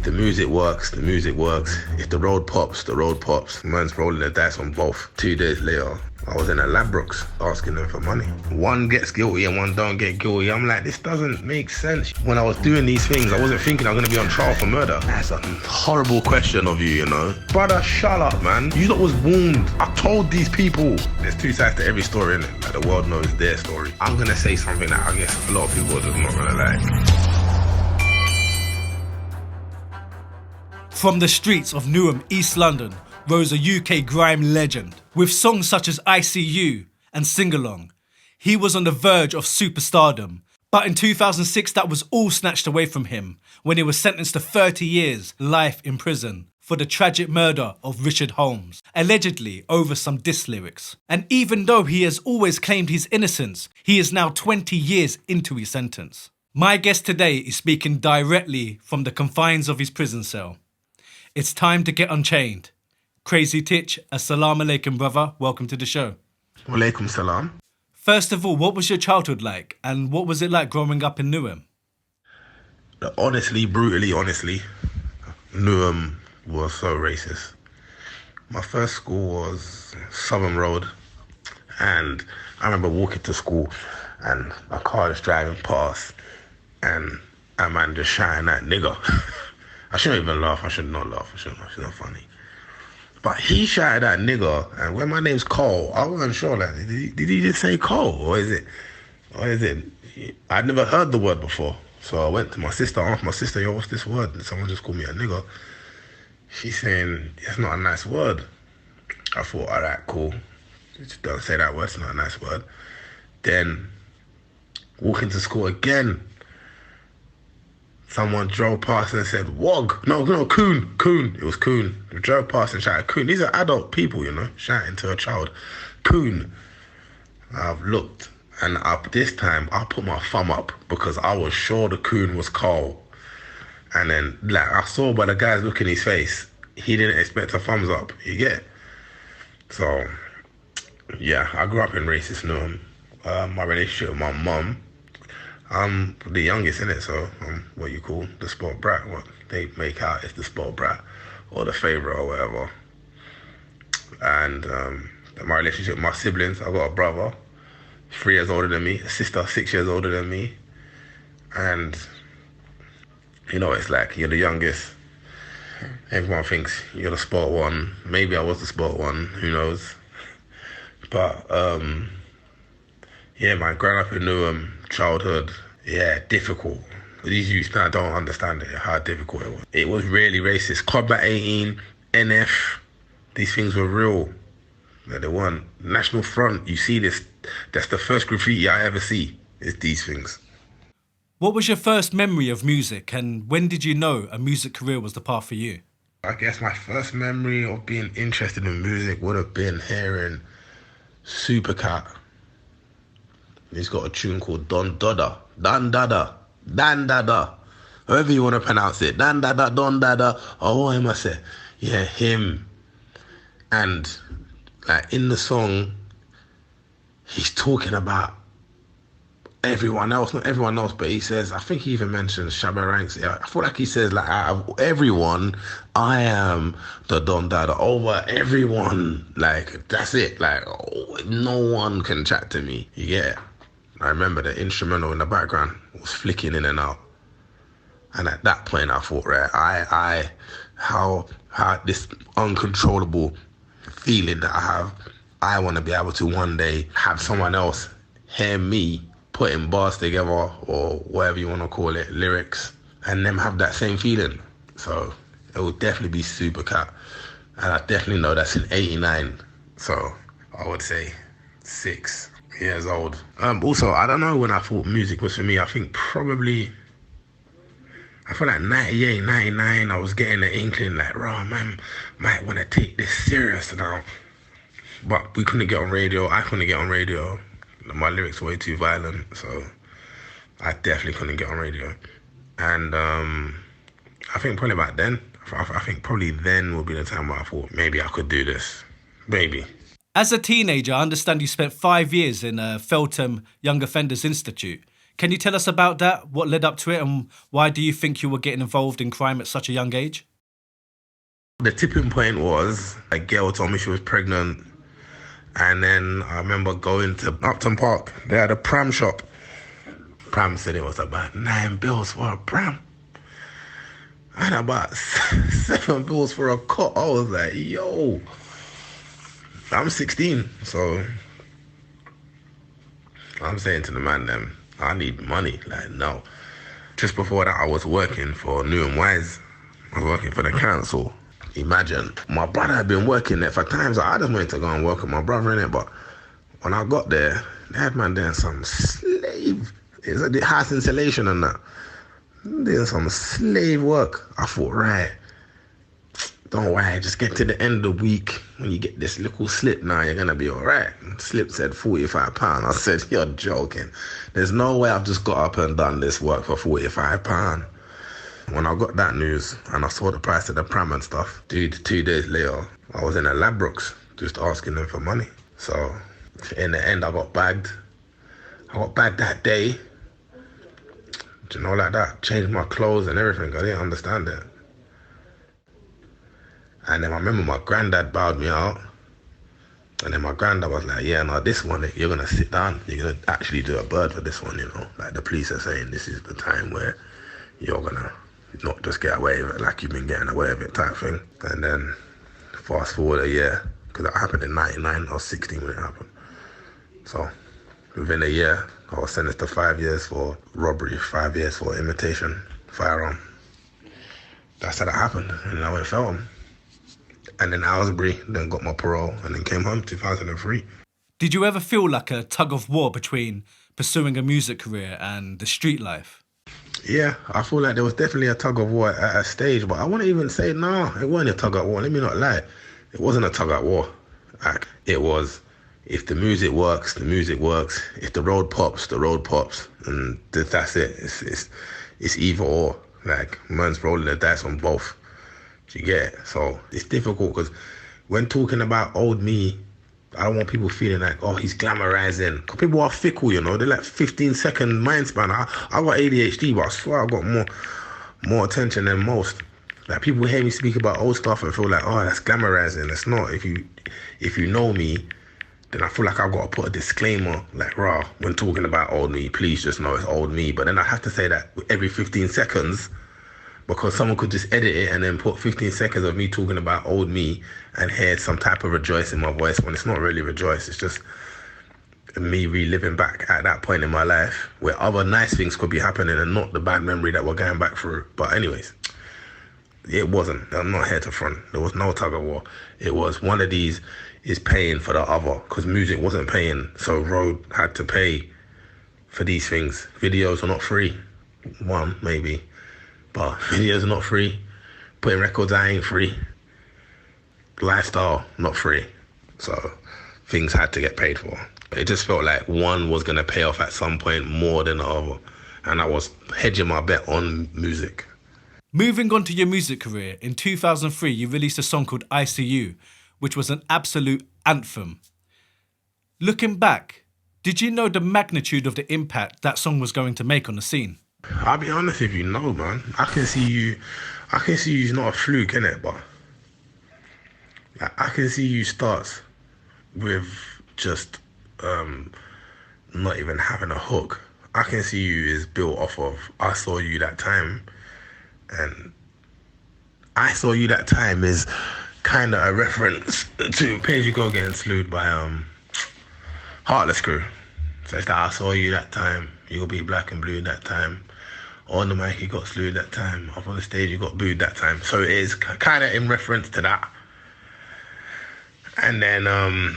the music works, the music works. If the road pops, the road pops. Man's rolling the dice on both. 2 days later, I was in a Ladbrokes asking them for money. One gets guilty and one don't get guilty. I'm like, this doesn't make sense. When I was doing these things, I wasn't thinking I'm gonna be on trial for murder. That's a horrible question of you, you know. Brother, shut up, man. You lot was warned. I told these people. There's 2 sides to every story, innit? Like, the world knows their story. I'm gonna say something that I guess a lot of people are just not gonna like. From the streets of Newham, East London, rose a UK grime legend. With songs such as I See You and Sing Along, he was on the verge of superstardom. But in 2006, that was all snatched away from him when he was sentenced to 30 years life in prison for the tragic murder of Richard Holmes, allegedly over some diss lyrics. And even though he has always claimed his innocence, he is now 20 years into his sentence. My guest today is speaking directly from the confines of his prison cell. It's time to get unchained. Crazy Titch, assalamu alaikum, brother. Welcome to the show. Walaikum salam. First of all, what was your childhood like? And what was it like growing up in Newham? Honestly, brutally honestly, Newham was so racist. My first school was Southern Road. And I remember walking to school and a car was driving past and a man just shouting at nigger. I shouldn't even laugh. I should not laugh. It's not funny. But he shouted at nigger, and when my name's Cole, I wasn't sure. Like, did he just say Cole, or is it? I'd never heard the word before, so I went to my sister. Asked my sister, "Yo, what's this word?" And someone just called me a nigger. She's saying it's not a nice word. I thought, all right, cool. Just don't say that word. It's not a nice word. Then walking to school again. Someone drove past and said, Wog. No, coon. It was coon. They drove past and shouted, coon. These are adult people, you know, shouting to a child. Coon. I've looked, and this time, I put my thumb up because I was sure the coon was Cole. And then, like, I saw by the guy's look in his face, he didn't expect a thumbs up, you get? So, yeah, I grew up in racist Newham. My relationship with my mum, I'm the youngest in it, so I'm what you call the spoiled brat. What they make out is the spoiled brat or the favourite or whatever. And my relationship with my siblings, I've got a brother 3 years older than me, a sister 6 years older than me. And, you know, it's like you're the youngest. Everyone thinks you're the spoiled one. Maybe I was the spoiled one, who knows. But, yeah, man, growing up in Newham, childhood, yeah, difficult. These youths now don't understand it, how difficult it was. It was really racist. Combat 18, NF, these things were real. No, they weren't. National Front, you see this, that's the first graffiti I ever see, is these things. What was your first memory of music, and when did you know a music career was the path for you? I guess my first memory of being interested in music would have been hearing Supercat. He's got a tune called Dan Dada, however you want to pronounce it, Dan Dada, Don Dada, or what am I say? Yeah, him. And like in the song, he's talking about everyone else, not everyone else, but he says, I think he even mentions Shabba Ranks. I feel like he says, like, out of everyone, I am the Don Dada. Over everyone, like, that's it. Like, no one can chat to me. You get it? I remember the instrumental in the background was flicking in and out. And at that point, I thought, right, how this uncontrollable feeling that I have, I want to be able to one day have someone else hear me putting bars together or whatever you want to call it, lyrics, and them have that same feeling. So it would definitely be Supercat. And I definitely know that's in 89. So I would say 6 years old. Also, I don't know when I thought music was for me. I think probably, I feel like 98, 99, I was getting the inkling like, raw man, might want to take this serious now. But we couldn't get on radio. I couldn't get on radio. My lyrics were way too violent, so I definitely couldn't get on radio. And I think probably back then, I think probably then would be the time where I thought maybe I could do this. Maybe. As a teenager, I understand you spent 5 years in Feltham Young Offenders Institute. Can you tell us about that? What led up to it, and why do you think you were getting involved in crime at such a young age? The tipping point was a girl told me she was pregnant, and then I remember going to Upton Park. They had a pram shop. Pram said it was about £9 for a pram. And about £7 for a cot. I was like, yo, I'm 16, so I'm saying to the man, them, I need money. Like, no. Just before that, I was working for Newham Wise. I was working for the council. Imagine, my brother had been working there for times. I just wanted to go and work with my brother in it, but when I got there, they had man doing some slave. It's like the house insulation and that. Doing some slave work. I thought, right, don't worry, just get to the end of the week. When you get this little slip now, you're going to be all right. Slip said £45. I said, you're joking. There's no way I've just got up and done this work for £45. When I got that news and I saw the price of the pram and stuff, dude, 2 days later, I was in a Ladbrokes just asking them for money. So in the end, I got bagged. I got bagged that day. You know, like that. Changed my clothes and everything. I didn't understand it. And then I remember my granddad bowed me out. And then my granddad was like, yeah, no, this one, you're going to sit down. You're going to actually do a bird for this one, you know. Like the police are saying this is the time where you're going to not just get away with it like you've been getting away with it type thing. And then fast forward a year, because that happened in 99, I was 16 when it happened. So within a year, I was sentenced to 5 years for robbery, 5 years for imitation, firearm. That's how that happened, and I went Feltham. And then Aylesbury, then got my parole, and then came home 2003. Did you ever feel like a tug of war between pursuing a music career and the street life? Yeah, I feel like there was definitely a tug of war at a stage, but I wouldn't even say, no, it wasn't a tug of war. Let me not lie. It wasn't a tug of war. Like, it was, if the music works, the music works. If the road pops, the road pops. And that's it. It's either or. Like, man's rolling the dice on both. Do you get it? So it's difficult because when talking about old me, I don't want people feeling like, oh, he's glamorizing. Because people are fickle, you know. They're like 15-second mind span. I got ADHD, but I swear I got more attention than most. Like, people hear me speak about old stuff and feel like, oh, that's glamorizing. It's not. If you know me, then I feel like I've got to put a disclaimer, like, rah, when talking about old me, please just know it's old me. But then I have to say that every 15 seconds, because someone could just edit it and then put 15 seconds of me talking about old me and hear some type of rejoice in my voice when it's not really rejoice. It's just me reliving back at that point in my life where other nice things could be happening and not the bad memory that we're going back through. But anyways, it wasn't. I'm not here to front. There was no tug of war. It was one of these is paying for the other because music wasn't paying. So road had to pay for these things. Videos are not free. One, maybe. But videos are not free. Putting records out ain't free. Lifestyle, not free. So things had to get paid for. It just felt like one was going to pay off at some point more than the other. And I was hedging my bet on music. Moving on to your music career, in 2003 you released a song called ICU, which was an absolute anthem. Looking back, did you know the magnitude of the impact that song was going to make on the scene? I'll be honest with you, no, man. I can see you's not a fluke, innit? But I can see you starts with just not even having a hook. I can see you is built off of I Saw You That Time. And I Saw You That Time is kind of a reference to Page You Go getting slewed by Heartless Crew. So it's that I saw you that time, you'll be black and blue that time. On the mic you got slewed that time, up on the stage you got booed that time. So it is kind of in reference to that. And then I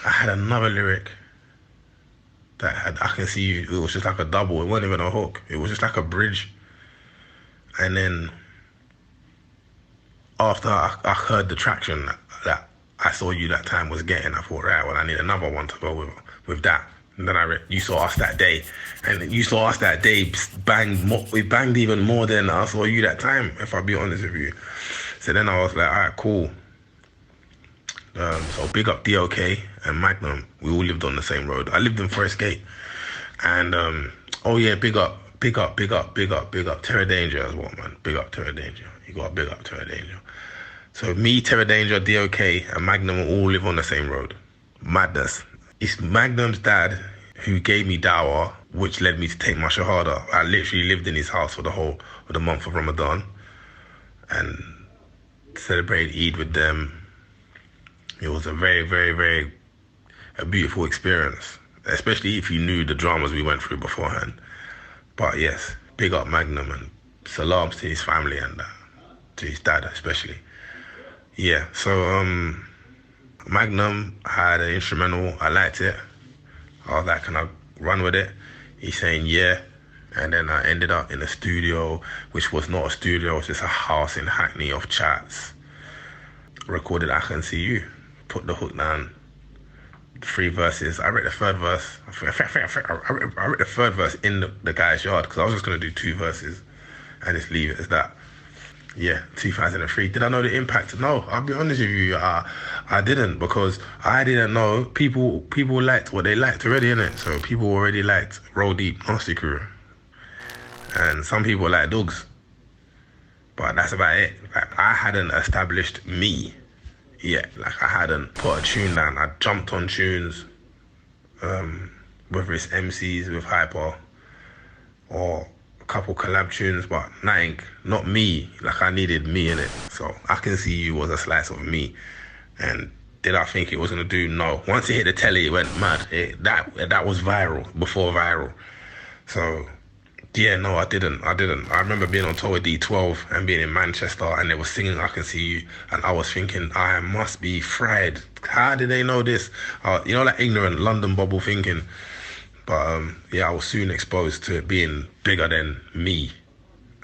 had another lyric that had I Can See You. It was just like a double, it wasn't even a hook, it was just like a bridge. And then after I heard the traction that I Saw You That Time was getting, I thought, right, well, I need another one to go with that. And then You Saw Us That Day. And You Saw Us That Day it banged even more than I Saw You That Time, if I'll be honest with you. So then I was like, all right, cool. So big up DOK and Magnum. We all lived on the same road. I lived in Forest Gate. And oh yeah, big up Terror Danger as well, man. Big up Terror Danger. You got to big up Terror Danger. So me, Terror Danger, DOK, and Magnum all live on the same road. Madness. It's Magnum's dad who gave me dawah, which led me to take my shahada. I literally lived in his house for the whole of the month of Ramadan and celebrated Eid with them. It was a very, very, very a beautiful experience, especially if you knew the dramas we went through beforehand. But yes, big up Magnum and salams to his family and to his dad especially. Yeah, so Magnum had an instrumental. I liked it. I was like, can I run with it? He's saying yeah. And then I ended up in a studio, which was not a studio, it was just a house in Hackney of chats. Recorded I Can See You. Put the hook down. 3 verses. I read the third verse. I read the third verse in the guy's yard because I was just going to do 2 verses and just leave it as that. Yeah, 2003. Did I know the impact? No, I'll be honest with you. I didn't, because I didn't know people liked what they liked already, innit? So people already liked Roll Deep, Nasty Crew. And some people like Dogs. But that's about it. Like, I hadn't established me yet. Like, I hadn't put a tune down. I jumped on tunes, whether it's MCs with Hyper or a couple collab tunes, but nothing, not me. Like, I needed me in it. So I Can See You was a slice of me. And did I think it was gonna do? No. Once it hit the telly, it went mad. That was viral, before viral. So yeah, no, I didn't. I remember being on tour with D12 and being in Manchester and they were singing I Can See You and I was thinking, I must be fried. How did they know this? You know, like ignorant London bubble thinking. But yeah, I was soon exposed to it being bigger than me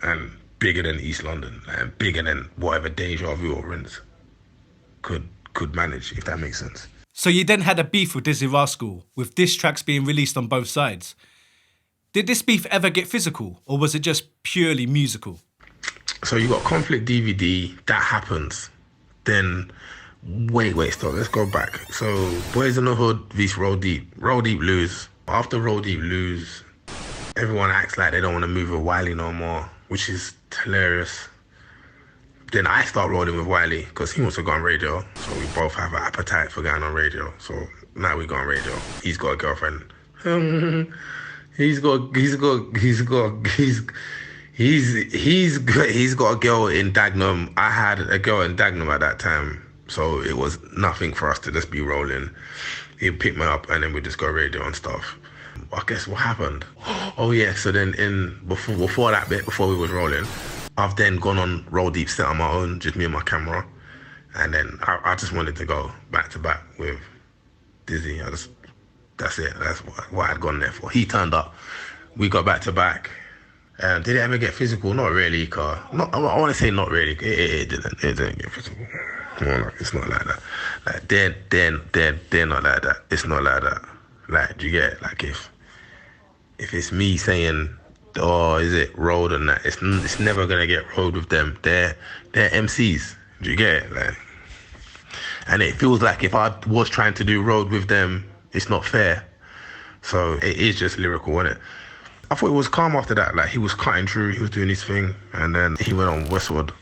and bigger than East London and bigger than whatever Deja Vu or Rinse could manage, if that makes sense. So you then had a beef with Dizzee Rascal, with diss tracks being released on both sides. Did this beef ever get physical, or was it just purely musical? So you got Conflict DVD, that happens. Then, wait, stop, let's go back. So, Boys in the Hood vs Roll Deep. Roll Deep lose. After Roll Deep lose, everyone acts like they don't want to move with Wiley no more, which is hilarious. Then I start rolling with Wiley, because he wants to go on radio. So we both have an appetite for going on radio. So now we go on radio. He's got a girlfriend. He's got a girl in Dagenham. I had a girl in Dagenham at that time, so it was nothing for us to just be rolling. He'd pick me up and then we'd just go radio and stuff. I guess what happened? Oh yeah, so then before that bit, before we was rolling, I've then gone on Roll Deep set on my own, just me and my camera, and then I just wanted to go back to back with Dizzee. That's it. That's what I'd gone there for. He turned up. We got back to back. Did it ever get physical? Not really, I want to say not really. It didn't. It didn't get physical. No, it's not like that. Like they're not like that. It's not like that. Like, do you get it? Like if it's me saying, oh, is it road and that? It's never gonna get road with them. They're MCs. Do you get it? Like, and it feels like if I was trying to do road with them, it's not fair. So it is just lyrical, isn't it? I thought it was calm after that. Like, he was cutting through, he was doing his thing, and then he went on Westwood,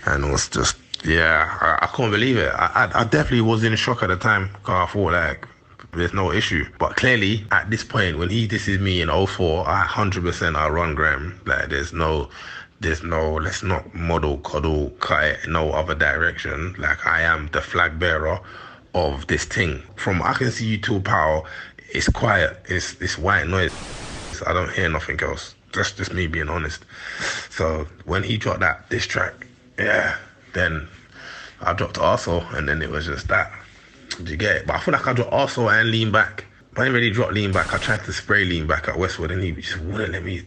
and it was just, yeah, I couldn't believe it. I definitely was in shock at the time, because I thought, like, there's no issue. But clearly, at this point, when he disses me in 04, 100% I run Grime. Like, there's no, let's not model, coddle, cut it, no other direction. Like, I am the flag bearer of this thing. From I Can See You to Power, it's quiet, it's white noise. I don't hear nothing else. That's just me being honest. So when he dropped that diss track, yeah, then I dropped Arsehole, and then it was just that. Did you get it? But I feel like I dropped Arsehole and Lean Back. But I didn't really drop Lean Back. I tried to spray Lean Back at Westwood, and he just wouldn't let me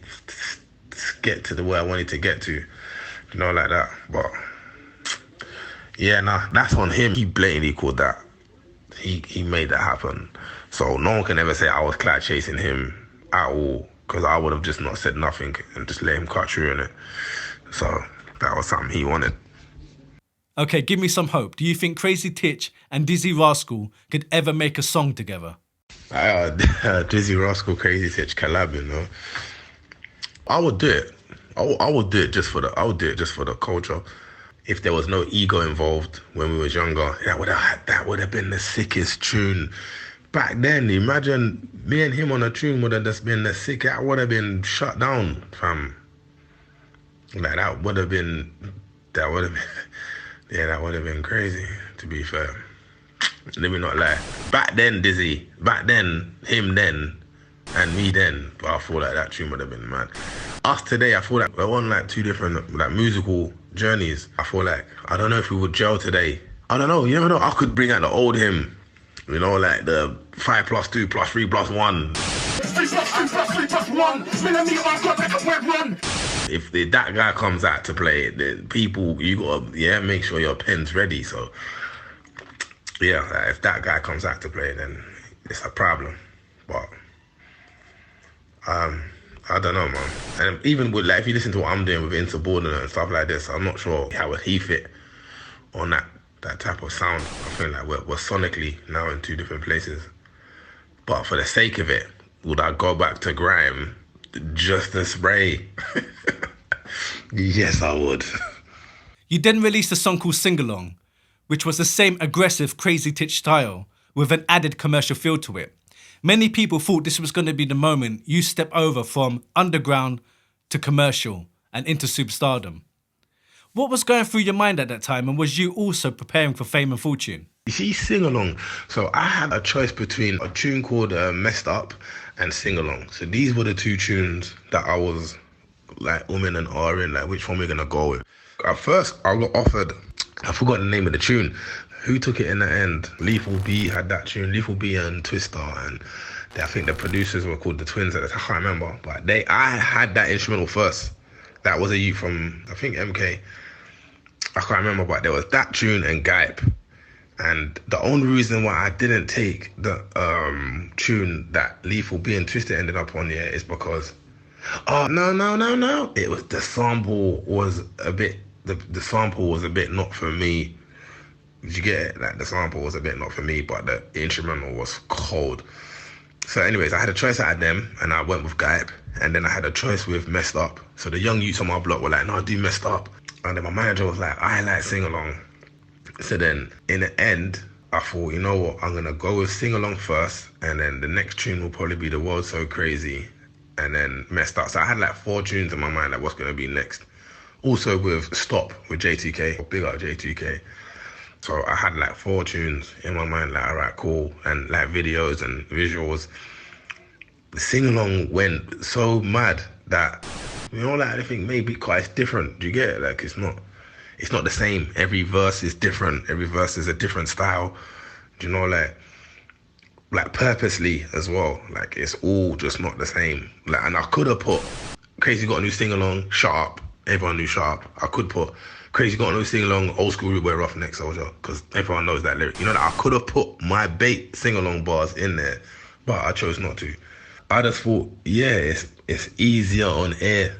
get to the where I wanted to get to, you know, like that. But yeah, nah, that's on him. He blatantly called that. He made that happen. So no one can ever say I was clout chasing him at all, because I would have just not said nothing and just let him cut through in it. So that was something he wanted. Okay, give me some hope. Do you think Crazy Titch and Dizzee Rascal could ever make a song together? Dizzee Rascal, Crazy Titch collab, you know. I would do it. I would do it just for the culture. If there was no ego involved when we was younger, that would have been the sickest tune. Back then, imagine me and him on a tune would have just been the sick. I would have been shut down, fam. Like that would have been crazy. To be fair, let me not lie. Back then, Dizzee. Back then, him then, and me then. But I feel like that tune would have been mad. Us today, I feel like we're on like two different like musical journeys. I feel like I don't know if we would gel today. I don't know. You never know. I could bring out the old him. You know, like the 5 + 2 + 3 + 1. 3 + 2 + 3 + 1. If that guy comes out to play it, then people, you gotta make sure your pen's ready. So if that guy comes out to play it, then it's a problem. But I don't know, man. And even with like, if you listen to what I'm doing with Insubordinate and stuff like this, I'm not sure how would he fit on that type of sound. I feel like we're sonically now in two different places. But for the sake of it, would I go back to grime just to spray? Yes, I would. You then released a song called Sing Along, which was the same aggressive Crazy Titch style with an added commercial feel to it. Many people thought this was going to be the moment you step over from underground to commercial and into superstardom. What was going through your mind at that time, and was you also preparing for fame and fortune? You see, Sing Along. So I had a choice between a tune called Messed Up and Sing Along. So these were the two tunes that I was like umming and ahhing, like which one we're gonna go with. At first, I got offered, I forgot the name of the tune. Who took it in the end? Lethal B had that tune, Lethal B and Twister, and I think the producers were called the Twins at the time, I can't remember. But I had that instrumental first. That was a youth from, I think, MK. I can't remember, but there was that tune and Gype. And the only reason why I didn't take the tune that Lethal B and Twister ended up on here is because, no. It was the sample was a bit, the sample was a bit not for me. Did you get it? Like the sample was a bit not for me, but the instrumental was cold. So anyways, I had a choice out of them and I went with Gype. And then I had a choice with Messed Up. So the young youths on my block were like, no, do Messed Up. And then my manager was like, I like Sing Along. So then in the end, I thought, you know what, I'm going to go with Sing Along first. And then the next tune will probably be The World So Crazy. And then Messed Up. So I had like 4 tunes in my mind, like what's going to be next. Also with Stop with J2K, big up J2K. So I had like 4 tunes in my mind, like, all right, cool. And like videos and visuals. The Sing Along went so mad that, you know, like I think maybe quite different. Do you get it? Like it's not the same. Every verse is different. Every verse is a different style. Do you know, like purposely as well. Like it's all just not the same. Like, and I could have put Crazy got a new Sing Along, Shut Up. Everyone knew Shut Up. I could put Crazy got a new Sing Along, Old School Root Boy Roughneck Soldier, because everyone knows that lyric. You know, that I could have put my bait Sing Along bars in there, but I chose not to. I just thought, it's easier on air.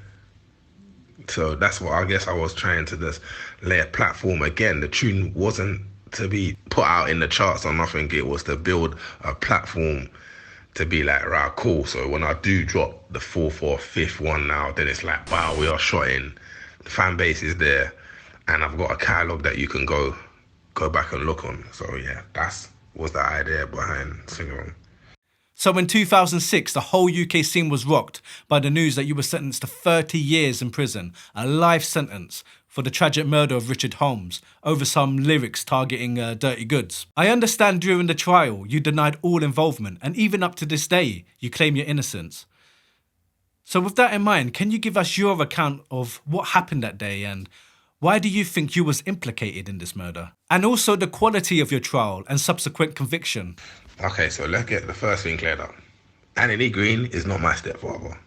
So that's what I guess I was trying to just lay a platform. Again, the tune wasn't to be put out in the charts or nothing. It was to build a platform to be like, right, cool. So when I do drop the 4th or 5th one now, then it's like, wow, we are shotting. The fan base is there. And I've got a catalogue that you can go back and look on. So yeah, was the idea behind Sing Along. So in 2006, the whole UK scene was rocked by the news that you were sentenced to 30 years in prison, a life sentence for the tragic murder of Richard Holmes over some lyrics targeting Durrty Goodz. I understand during the trial you denied all involvement, and even up to this day you claim your innocence. So with that in mind, can you give us your account of what happened that day and why do you think you was implicated in this murder? And also the quality of your trial and subsequent conviction. Okay, so let's get the first thing cleared up. Anthony Green is not my stepfather.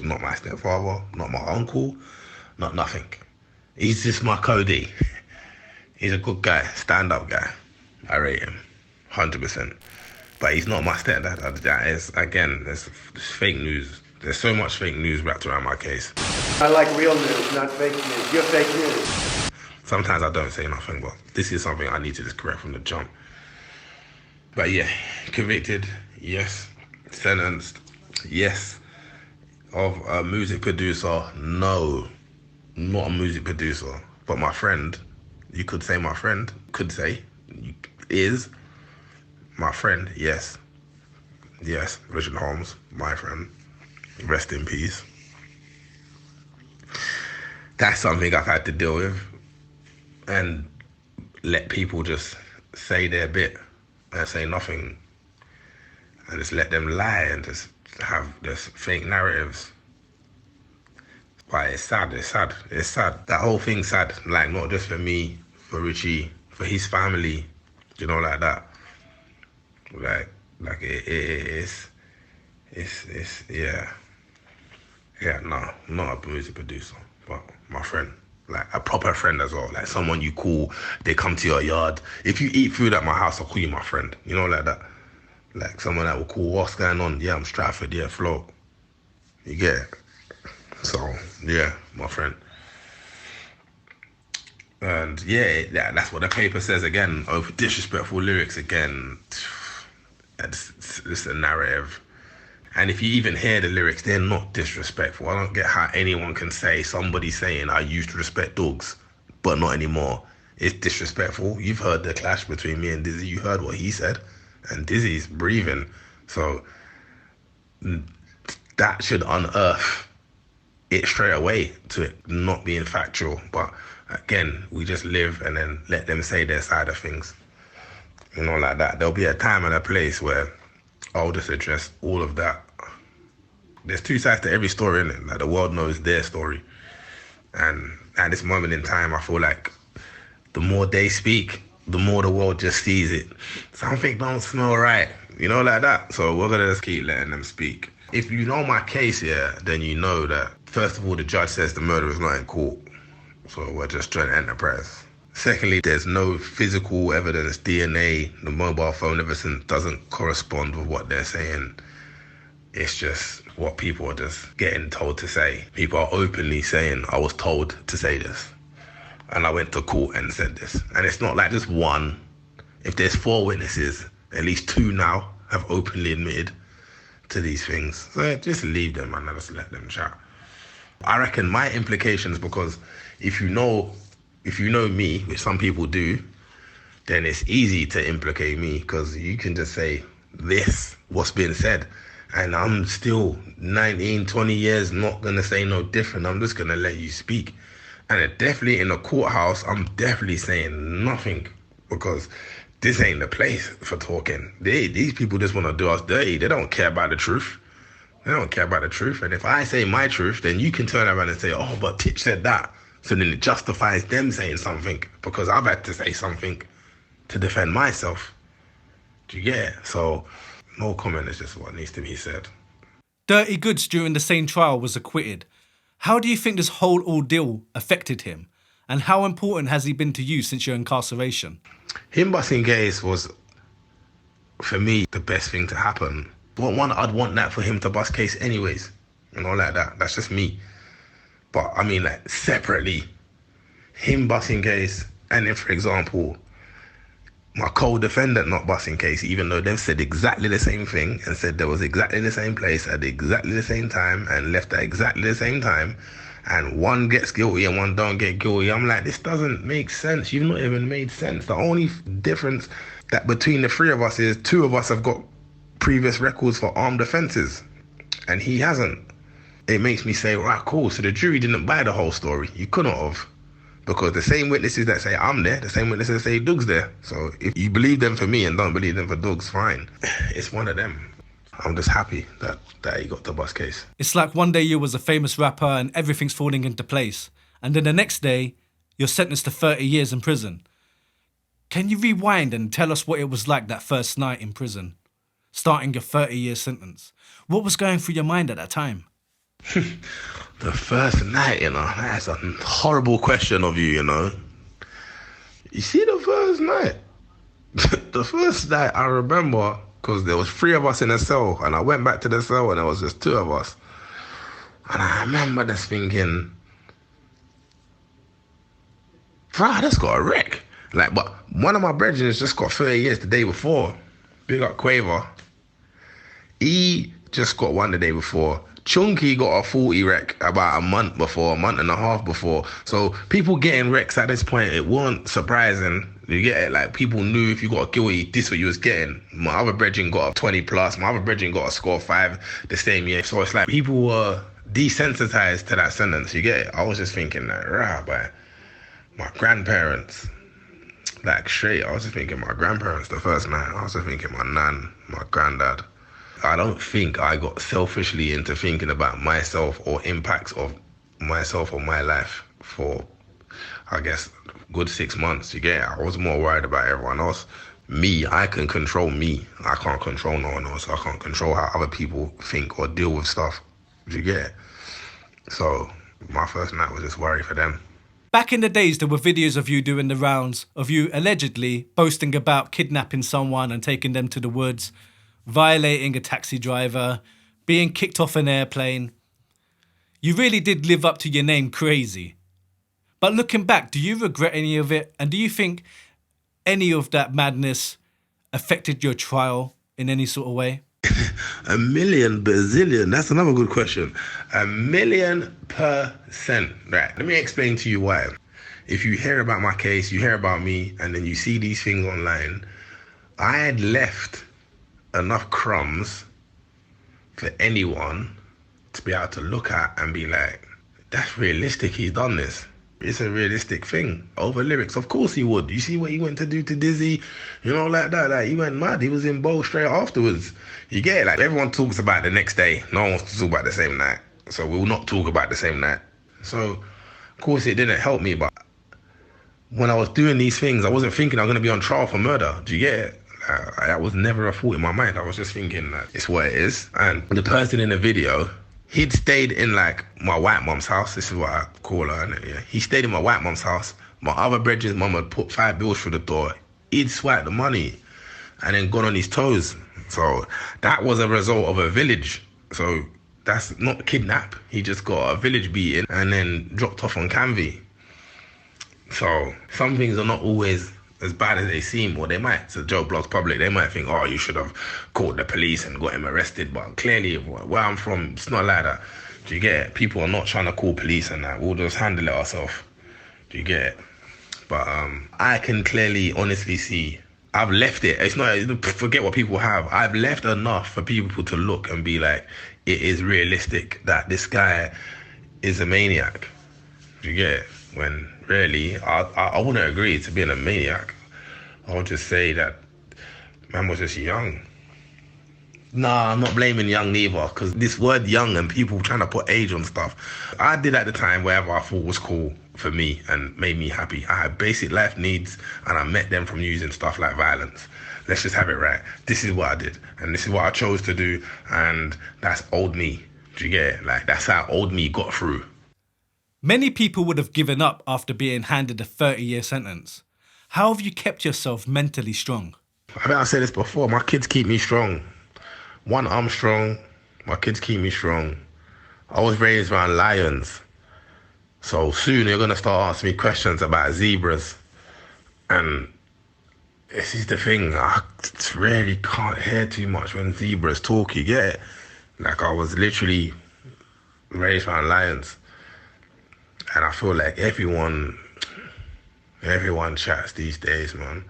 Not my stepfather, not my uncle, not nothing. He's just my Cody. He's a good guy, stand-up guy. I rate him, 100%. But he's not my stepdad. That is, again, there's fake news. There's so much fake news wrapped around my case. I like real news, not fake news. You're fake news. Sometimes I don't say nothing, but this is something I need to just correct from the jump. But yeah, convicted, yes. Sentenced, yes. Of a music producer, no. Not a music producer. But my friend, you could say my friend, is my friend, yes. Yes, Richard Holmes, my friend. Rest in peace. That's something I've had to deal with. And let people just say their bit and say nothing. And just let them lie and just have this fake narratives. But it's sad. That whole thing's sad. Like, not just for me, for Richie, for his family, you know, like that. Like it's yeah. Yeah, no, not a music producer, but my friend. Like a proper friend as well. Like someone you call, they come to your yard. If you eat food at my house, I'll call you my friend. You know, like that. Like someone that will call, what's going on? Yeah, I'm Stratford, yeah, float. You get it? So, yeah, my friend. And yeah, that's what the paper says again. Over disrespectful lyrics again. It's a narrative. And if you even hear the lyrics, they're not disrespectful. I don't get how anyone can say, somebody saying, I used to respect dogs, but not anymore. It's disrespectful. You've heard the clash between me and Dizzee. You heard what he said. And Dizzy's breathing. So that should unearth it straight away to it not being factual. But again, we just live and then let them say their side of things. You know, like that. There'll be a time and a place where I'll just address all of that. There's two sides to every story, innit? Like the world knows their story. And at this moment in time, I feel like the more they speak, the more the world just sees it. Something don't smell right, you know, like that. So we're gonna just keep letting them speak. If you know my case here, then you know that, first of all, the judge says the murder is not in court. So we're just joint enterprise. Secondly, there's no physical evidence, DNA, the mobile phone evidence doesn't correspond with what they're saying. It's just what people are just getting told to say. People are openly saying, I was told to say this. And I went to court and said this. And it's not like just one. If there's 4 witnesses, at least 2 now have openly admitted to these things. So just leave them and just let them chat. I reckon my implications, because if you know me, which some people do, then it's easy to implicate me because you can just say this, what's being said. And I'm still 19, 20 years, not going to say no different. I'm just going to let you speak. And definitely in the courthouse, I'm definitely saying nothing because this ain't the place for talking. These people just want to do us dirty. They don't care about the truth. They don't care about the truth. And if I say my truth, then you can turn around and say, oh, but Titch said that. So then it justifies them saying something because I've had to say something to defend myself. Do you get it? So no comment is just what needs to be said. Durrty Goodz during the same trial was acquitted. How do you think this whole ordeal affected him? And how important has he been to you since your incarceration? Him busting gays was, for me, the best thing to happen. But one, I'd want that for him to bust case anyways. You know, like that. That's just me. But I mean, like, separately, him busting case, and then, for example, my co-defendant not busting case, even though they've said exactly the same thing and said there was exactly the same place at exactly the same time and left at exactly the same time, and one gets guilty and one don't get guilty. I'm like, this doesn't make sense. You've not even made sense. The only difference that between the 3 of us is 2 of us have got previous records for armed offences, and he hasn't. It makes me say, right, cool, so the jury didn't buy the whole story. You couldn't have. Because the same witnesses that say I'm there, the same witnesses that say Doug's there. So if you believe them for me and don't believe them for Doug's, fine. It's one of them. I'm just happy that he got the bus case. It's like one day you was a famous rapper and everything's falling into place. And then the next day, you're sentenced to 30 years in prison. Can you rewind and tell us what it was like that first night in prison? Starting your 30-year sentence. What was going through your mind at that time? The first night, you know, that's a horrible question of you, you know. You see, the first night, the first night I remember, because there was 3 of us in a cell, and I went back to the cell and there was just 2 of us. And I remember just thinking, I just got a wreck. Like, but one of my brethren just got 30 years the day before. big up Quaver. He just got one the day before. Chunky got a 40 wreck about a month and a half before. So people getting wrecks at this point, it wasn't surprising. You get it? Like, people knew if you got a guilty, this is what you was getting. My other brethren got a 20 plus. My other brethren got a score 5 the same year. So it's like people were desensitized to that sentence. You get it? I was just thinking like, but my grandparents, like straight, I was just thinking my grandparents the first night. I was just thinking my nan, my granddad. I don't think I got selfishly into thinking about myself or impacts of myself or my life for, I guess, good 6 months. You get it? I was more worried about everyone else. Me, I can control me. I can't control no one else. I can't control how other people think or deal with stuff. You get it? So my first night was just worried for them. Back in the days, there were videos of you doing the rounds, of you allegedly boasting about kidnapping someone and taking them to the woods, violating a taxi driver, being kicked off an airplane. You really did live up to your name, Crazy. But looking back, do you regret any of it? And do you think any of that madness affected your trial in any sort of way? A million bazillion. That's another good question. 1,000,000%. Right. Let me explain to you why. If you hear about my case, you hear about me, and then you see these things online, I had left enough crumbs for anyone to be able to look at and be like, that's realistic, he's done this. It's a realistic thing. Over lyrics, of course he would. You see what he went to do to Dizzee? You know, like that. Like, he went mad. He was in bowl straight afterwards. You get it? Like, everyone talks about the next day. No one wants to talk about the same night. So we'll not talk about the same night. So, of course, it didn't help me. But when I was doing these things, I wasn't thinking I'm going to be on trial for murder. Do you get it? That was never a thought in my mind. I was just thinking that it's what it is. And the person in the video, he'd stayed in like my white mom's house. This is what I call her. Yeah. He stayed in my white mom's house. My other brethren's mum had put 5 bills through the door. He'd swiped the money and then gone on his toes. So that was a result of a village. So that's not kidnap. He just got a village beating and then dropped off on Canvey. So some things are not always as bad as they seem, or they might. So Joe Blogg's public, they might think, oh, you should have called the police and got him arrested. But clearly, where I'm from, it's not like that. Do you get it? People are not trying to call police and that. We'll just handle it ourselves. Do you get it? But I can clearly, honestly see, I've left it. It's not, forget what people have. I've left enough for people to look and be like, it is realistic that this guy is a maniac. Do you get it? When really, I wouldn't agree to being a maniac. I would just say that man was just young. Nah, I'm not blaming young neither, because this word young and people trying to put age on stuff. I did at the time whatever I thought was cool for me and made me happy. I had basic life needs and I met them from using stuff like violence. Let's just have it right. This is what I did and this is what I chose to do, and that's old me. Do you get it? Like, that's how old me got through. Many people would have given up after being handed a 30-year sentence. How have you kept yourself mentally strong? I think I said this before, my kids keep me strong. One, I'm strong, my kids keep me strong. I was raised around lions. So soon you're going to start asking me questions about zebras. And this is the thing, I really can't hear too much when zebras talk, you get it? Like, I was literally raised around lions. And I feel like everyone chats these days, man.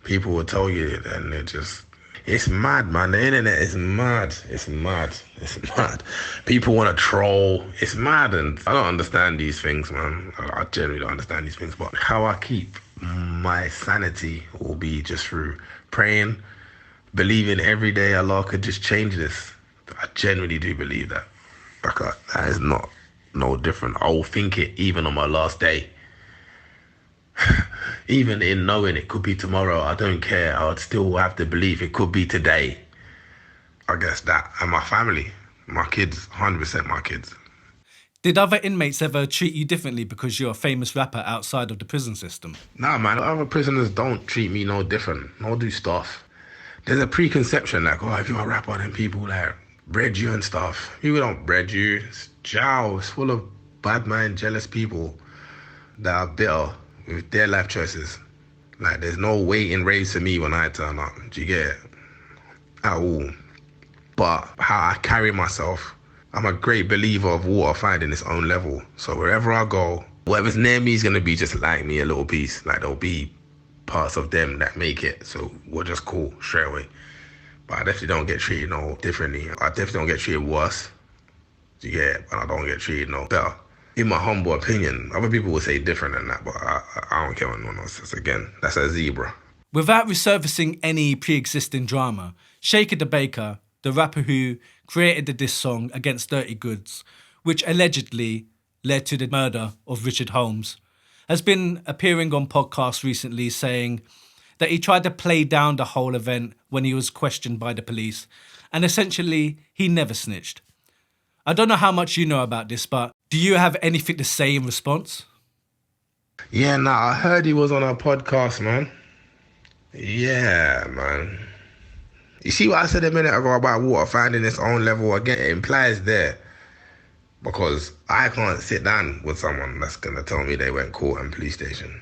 People will tell you and it's mad, man. The internet is mad. It's mad. People want to troll. It's mad, and I don't understand these things, man. I generally don't understand these things, but how I keep my sanity will be just through praying, believing every day Allah could just change this. I genuinely do believe that. Like, that is not no different. I will think it even on my last day. Even in knowing it could be tomorrow, I don't care. I would still have to believe it could be today. I guess that. And my family, my kids, 100% my kids. Did other inmates ever treat you differently because you're a famous rapper outside of the prison system? Nah, man. Other prisoners don't treat me no different. No do stuff. There's a preconception like, oh, if you're a rapper, then people like bread you and stuff. People don't bread you. It's Jow. It's full of bad mind, jealous people that are bitter with their life choices. Like, there's no waiting raise for me when I turn up. Do you get it? at all. But how I carry myself, I'm a great believer of water finding its own level. So wherever I go, whatever's near me is going to be just like me a little piece. Like there'll be parts of them that make it. So we're just cool straight away. But I definitely don't get treated no differently. I definitely don't get treated worse. Yeah, but I don't get treated no better. In my humble opinion, other people will say different than that, but I don't care what anyone else says. Again, that's a zebra. Without resurfacing any pre-existing drama, Shak the Baker, the rapper who created the diss song against Durrty Goodz, which allegedly led to the murder of Richard Holmes, has been appearing on podcasts recently saying that he tried to play down the whole event when he was questioned by the police, and essentially he never snitched. I don't know how much you know about this, but do you have anything to say in response? Yeah, I heard he was on a podcast, man. Yeah, man. You see what I said a minute ago about water finding its own level? Again, it implies there. Because I can't sit down with someone that's going to tell me they went court and police station.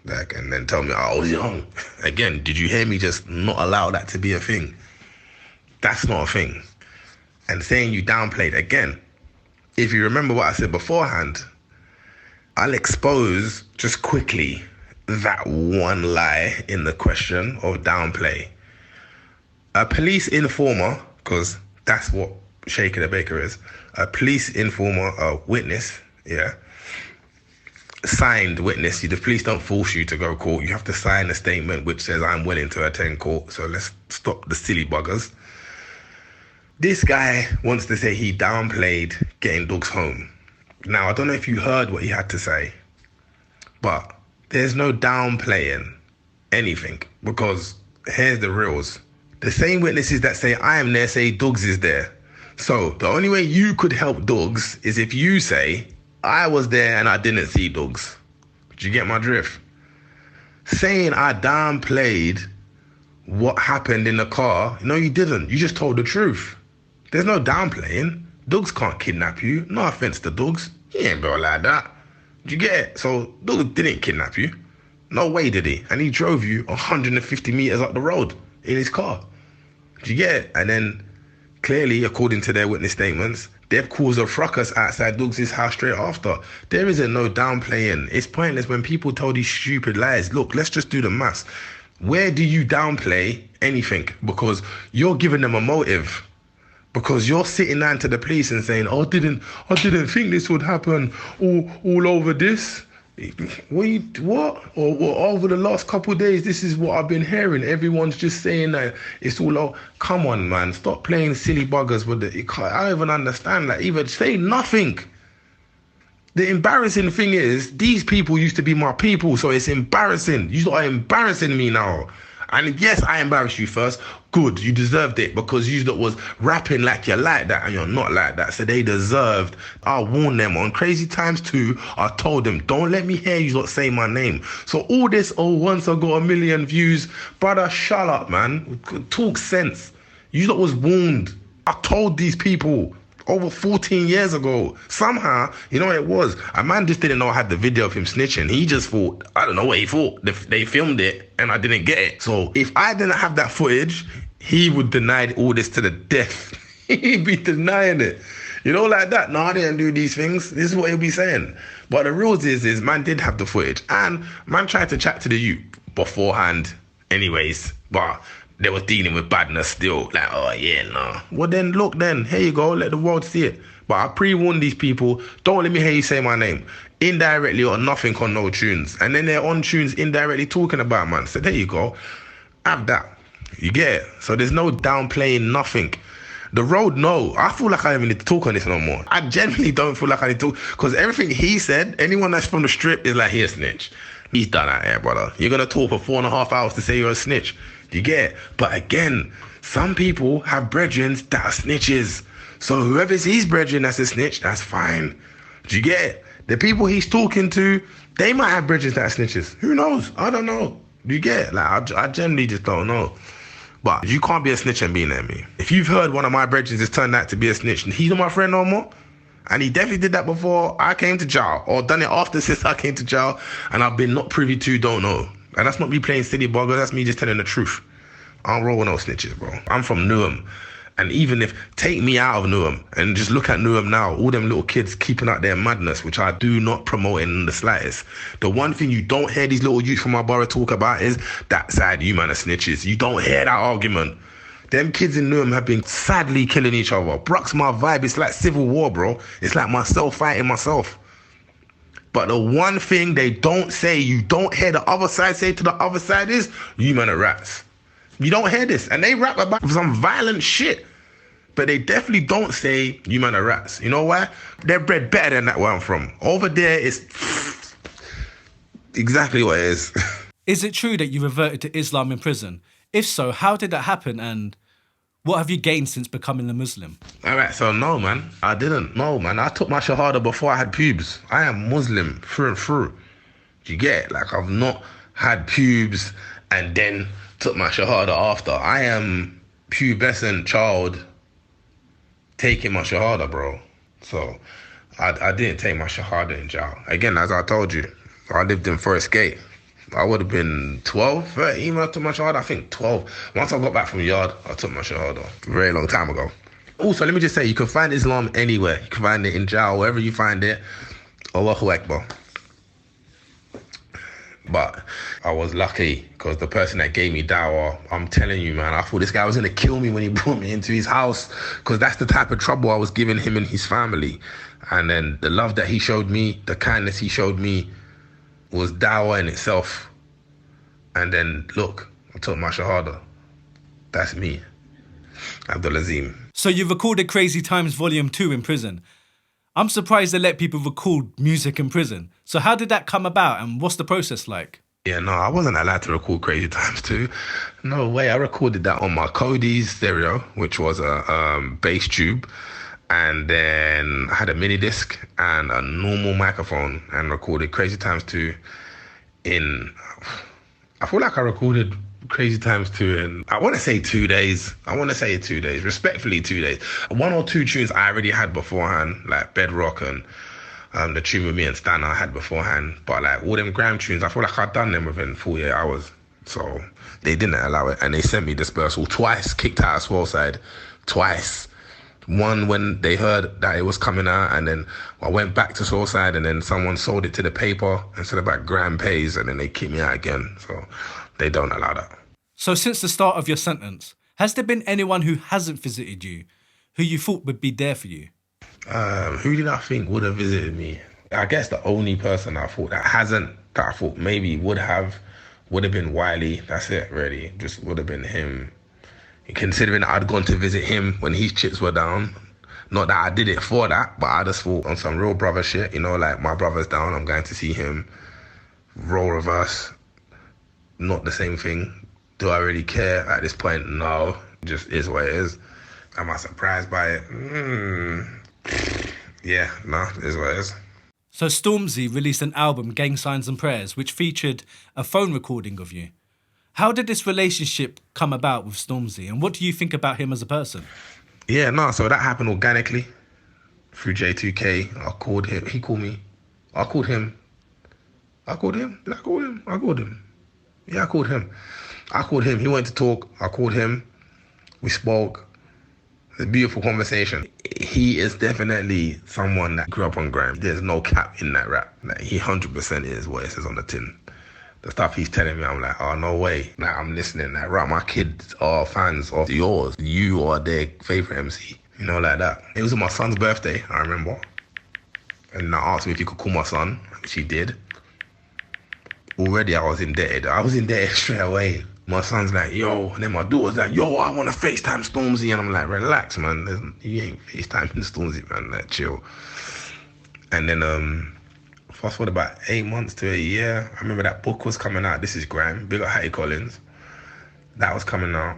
Like, and then tell me, I was young. Again, did you hear me just not allow that to be a thing? That's not a thing. And saying you downplayed, again, if you remember what I said beforehand, I'll expose just quickly that one lie in the question of downplay. A police informer, because that's what Shak the Baker is, a police informer, a witness, yeah, signed witness. The police don't force you to go court. You have to sign a statement which says, I'm willing to attend court, so let's stop the silly buggers. This guy wants to say he downplayed getting dogs home. Now, I don't know if you heard what he had to say, but there's no downplaying anything, because here's the reals. The same witnesses that say I am there say Dogs is there. So the only way you could help Dogs is if you say I was there and I didn't see Dogs. Do you get my drift? Saying I downplayed what happened in the car, no, you didn't. You just told the truth. There's no downplaying. Dogs can't kidnap you. No offense to Dogs. He ain't built like that. Do you get it? So Dogs didn't kidnap you. No way did he. And he drove you 150 meters up the road in his car. Do you get it? And then clearly, according to their witness statements, they've caused a fracas outside Dogs' house straight after. There isn't no downplaying. It's pointless when people tell these stupid lies. Look, let's just do the maths. Where do you downplay anything? Because you're giving them a motive. Because you're sitting down to the police and saying, I didn't think this would happen all over this. What? Or over the last couple of days, this is what I've been hearing. Everyone's just saying that it's all out. Come on, man. Stop playing silly buggers with it. I don't even understand that. Even say nothing. The embarrassing thing is, these people used to be my people, so it's embarrassing. You are embarrassing me now. And yes, I embarrassed you first. Good, you deserved it, because you was rapping like you're like that and you're not like that. So they deserved. I warned them on Crazy Times 2. I told them, don't let me hear you not say my name. So all this, once I got 1 million views, brother, shut up, man. Talk sense. You lot was warned. I told these people over 14 years ago. Somehow, you know what it was? A man just didn't know I had the video of him snitching. He just thought, I don't know what he thought. They filmed it and I didn't get it. So if I didn't have that footage, he would deny all this to the death. He'd be denying it. You know, like that. No, I didn't do these things. This is what he'll be saying. But the real is man did have the footage. And man tried to chat to the youth beforehand anyways. But they were dealing with badness still. Like, oh, yeah, no. Well, then, look, then. Here you go. Let the world see it. But I pre-warned these people, don't let me hear you say my name. Indirectly or nothing on no tunes. And then they're on tunes indirectly talking about, man. So there you go. Have that. You get it? So there's no downplaying nothing. The road, no. I feel like I don't even need to talk on this no more. I genuinely don't feel like I need to talk. Because everything he said, anyone that's from the strip is like, he a snitch. He's done out here, brother. You're going to talk for 4.5 hours to say you're a snitch. You get it? But again, some people have brethren that are snitches. So whoever's his brethren that's a snitch, that's fine. Do you get it? The people he's talking to, they might have brethren that are snitches. Who knows? I don't know. Do you get it? Like, I generally just don't know. But you can't be a snitch and be near me. If you've heard one of my brethren has turned out to be a snitch, and he's not my friend no more, and he definitely did that before I came to jail, or done it after since I came to jail, and I've been not privy to, don't know. And that's not me playing silly buggers, that's me just telling the truth. I don't roll with no snitches, bro. I'm from Newham. And even if, take me out of Newham and just look at Newham now, all them little kids keeping up their madness, which I do not promote in the slightest. The one thing you don't hear these little youths from my borough talk about is that side, you man are snitches. You don't hear that argument. Them kids in Newham have been sadly killing each other. Bruck's my vibe. It's like civil war, bro. It's like myself fighting myself. But the one thing they don't say, you don't hear the other side say to the other side is, you man are rats. You don't hear this. And they rap about some violent shit. But they definitely don't say, you man are rats. You know why? They're bred better than that where I'm from. Over there, it's exactly what it is. Is it true that you reverted to Islam in prison? If so, how did that happen and what have you gained since becoming a Muslim? All right, so no, man. I didn't. No, man. I took my Shahada before I had pubes. I am Muslim through and through. Do you get it? Like, I've not had pubes and then took my Shahada after. I am pubescent child taking my Shahada, bro. So I didn't take my Shahada in jail. Again, as I told you, I lived in Forest Gate. I would have been 12, 13 when I took my Shahada. I think 12. Once I got back from yard, I took my Shahada. A very long time ago. Also, let me just say, you can find Islam anywhere. You can find it in jail, wherever you find it. Allahu Akbar. But I was lucky because the person that gave me dawah, I'm telling you, man, I thought this guy was going to kill me when he brought me into his house because that's the type of trouble I was giving him and his family. And then the love that he showed me, the kindness he showed me was dawah in itself. And then, look, I took my Shahada. That's me, Abdul Azim. So you recorded Crazy Times Volume 2 in prison. I'm surprised they let people record music in prison. So how did that come about and what's the process like? Yeah, no, I wasn't allowed to record Crazy Times 2. No way. I recorded that on my Cody's stereo, which was a bass tube. And then I had a mini disc and a normal microphone and recorded Crazy Times 2 in... I feel like I recorded Crazy Times 2 in, I want to say 2 days. Respectfully 2 days. 1 or 2 tunes I already had beforehand, like Bedrock and the tune with me and Stan I had beforehand. But like all them grime tunes, I feel like I'd done them within 48 hours. So they didn't allow it. And they sent me dispersal twice, kicked out of Swellside twice. One when they heard that it was coming out, and then I went back to Swellside, and then someone sold it to the paper instead of like Grime Pays, and then they kicked me out again. So they don't allow that. So since the start of your sentence, has there been anyone who hasn't visited you, who you thought would be there for you? Who did I think would have visited me? I guess the only person I thought that I thought maybe would have been Wiley. That's it, really. Just would have been him. Considering I'd gone to visit him when his chips were down. Not that I did it for that, but I just thought on some real brother shit, you know, like my brother's down, I'm going to see him. Role reverse, not the same thing. Do I really care at this point? No, just is what it is. Am I surprised by it? Yeah, no, it is what it is. So Stormzy released an album, Gang Signs and Prayers, which featured a phone recording of you. How did this relationship come about with Stormzy, and what do you think about him as a person? Yeah, no, so that happened organically through J2K. I called him. He called me. I called him. I called him. Did I call him? I called him. Yeah, I called him. He went to talk. I called him. We spoke. It's a beautiful conversation. He is definitely someone that grew up on grime. There's no cap in that rap. Like, he 100% is what it says on the tin. The stuff he's telling me, I'm like, oh, no way. Like, I'm listening. Like, right, my kids are fans of yours. You are their favourite MC. You know, like that. It was on my son's birthday, I remember. And I asked me if he could call my son, which he did. Already, I was indebted. Straight away. My son's like, yo. And then my daughter's like, yo, I want to FaceTime Stormzy. And I'm like, relax, man. You ain't FaceTiming Stormzy, man. Like, chill. And then, fast forward about 8 months to a year. I remember that book was coming out. This is Grime. Big up Hattie Collins. That was coming out.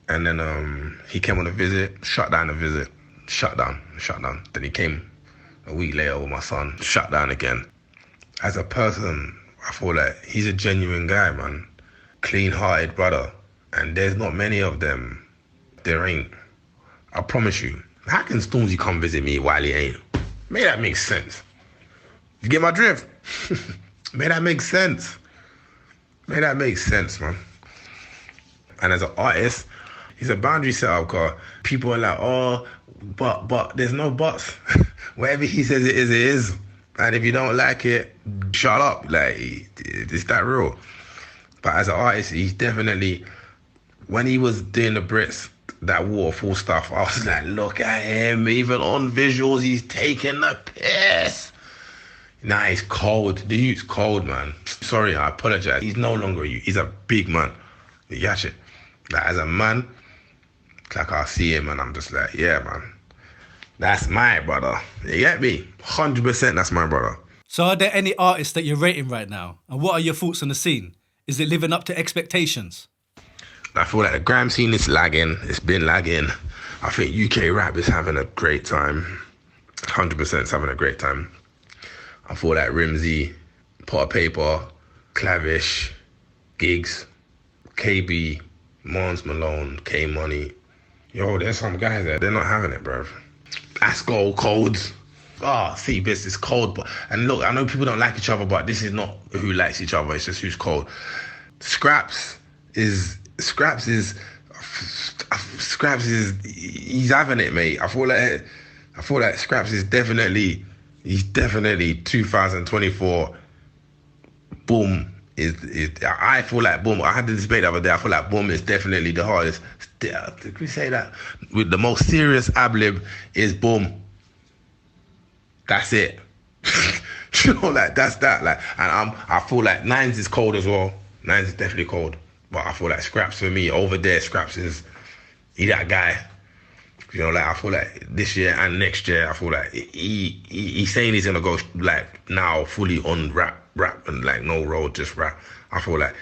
And then he came on a visit, shut down the visit. Shut down. Then he came a week later with my son, shut down again. As a person, I feel like he's a genuine guy, man. Clean-hearted brother. And there's not many of them. There ain't. I promise you. How can Stormzy come visit me while he ain't? Make that make sense. You get my drift? May that make sense, man. And as an artist, he's a boundary setter, because people are like, oh, but there's no buts. Whatever he says it is. And if you don't like it, shut up. Like, it's that real. But as an artist, he's definitely, when he was doing the Brits, that waterfall stuff, I was like, look at him, even on visuals, he's taking the piss. Nah, he's cold. The youth's cold, man. Sorry, I apologize. He's no longer a youth. He's a big man. You catch it? Like, as a man, like, I see him and I'm just like, yeah, man. That's my brother. You get me? 100% that's my brother. So are there any artists that you're rating right now? And what are your thoughts on the scene? Is it living up to expectations? I feel like the grime scene is lagging. It's been lagging. I think UK rap is having a great time. 100% is having a great time. I feel like Rimsey, Pot of Paper, Clavish, Gigs, KB, Mons Malone, K-Money. Yo, there's some guys there. They're not having it, bruv. Ras School, Codes. See, this is cold. And look, I know people don't like each other, but this is not who likes each other. It's just who's cold. Scraps is he's having it, mate. I feel like Scraps is definitely 2024. Boom is I feel like Boom. I had this debate the other day. I feel like Boom is definitely the hardest. Did we say that? With the most serious ad-lib is Boom. That's it. You know, like, that's that. Like, and I feel like Nines is cold as well. Nines is definitely cold. But I feel like Scraps for me, over there, Scraps is, he that guy. You know, like, I feel like this year and next year, I feel like he's saying he's gonna go, like, now fully on rap, and like no road, just rap. I feel like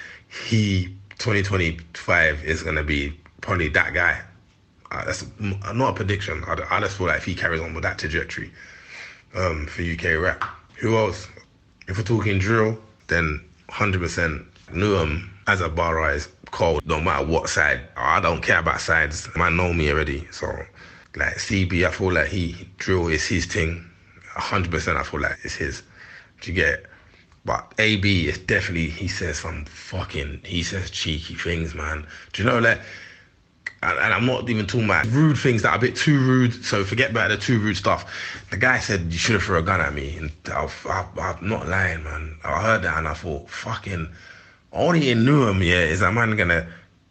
2025 is gonna be probably that guy. That's not a prediction. I just feel like if he carries on with that trajectory, for UK rap. Who else? If we're talking drill, then 100% Newham as a bar is cold, no matter what side. I don't care about sides. Man know me already. So, like, CB, I feel like drill is his thing. 100% I feel like it's his. Do you get it? But AB is definitely, he says cheeky things, man. Do you know, like, and I'm not even talking about rude things that are a bit too rude, so forget about the too rude stuff. The guy said, you should have thrown a gun at me. And I'm not lying, man. I heard that and I thought, fucking, only in Newham, yeah, is that man gonna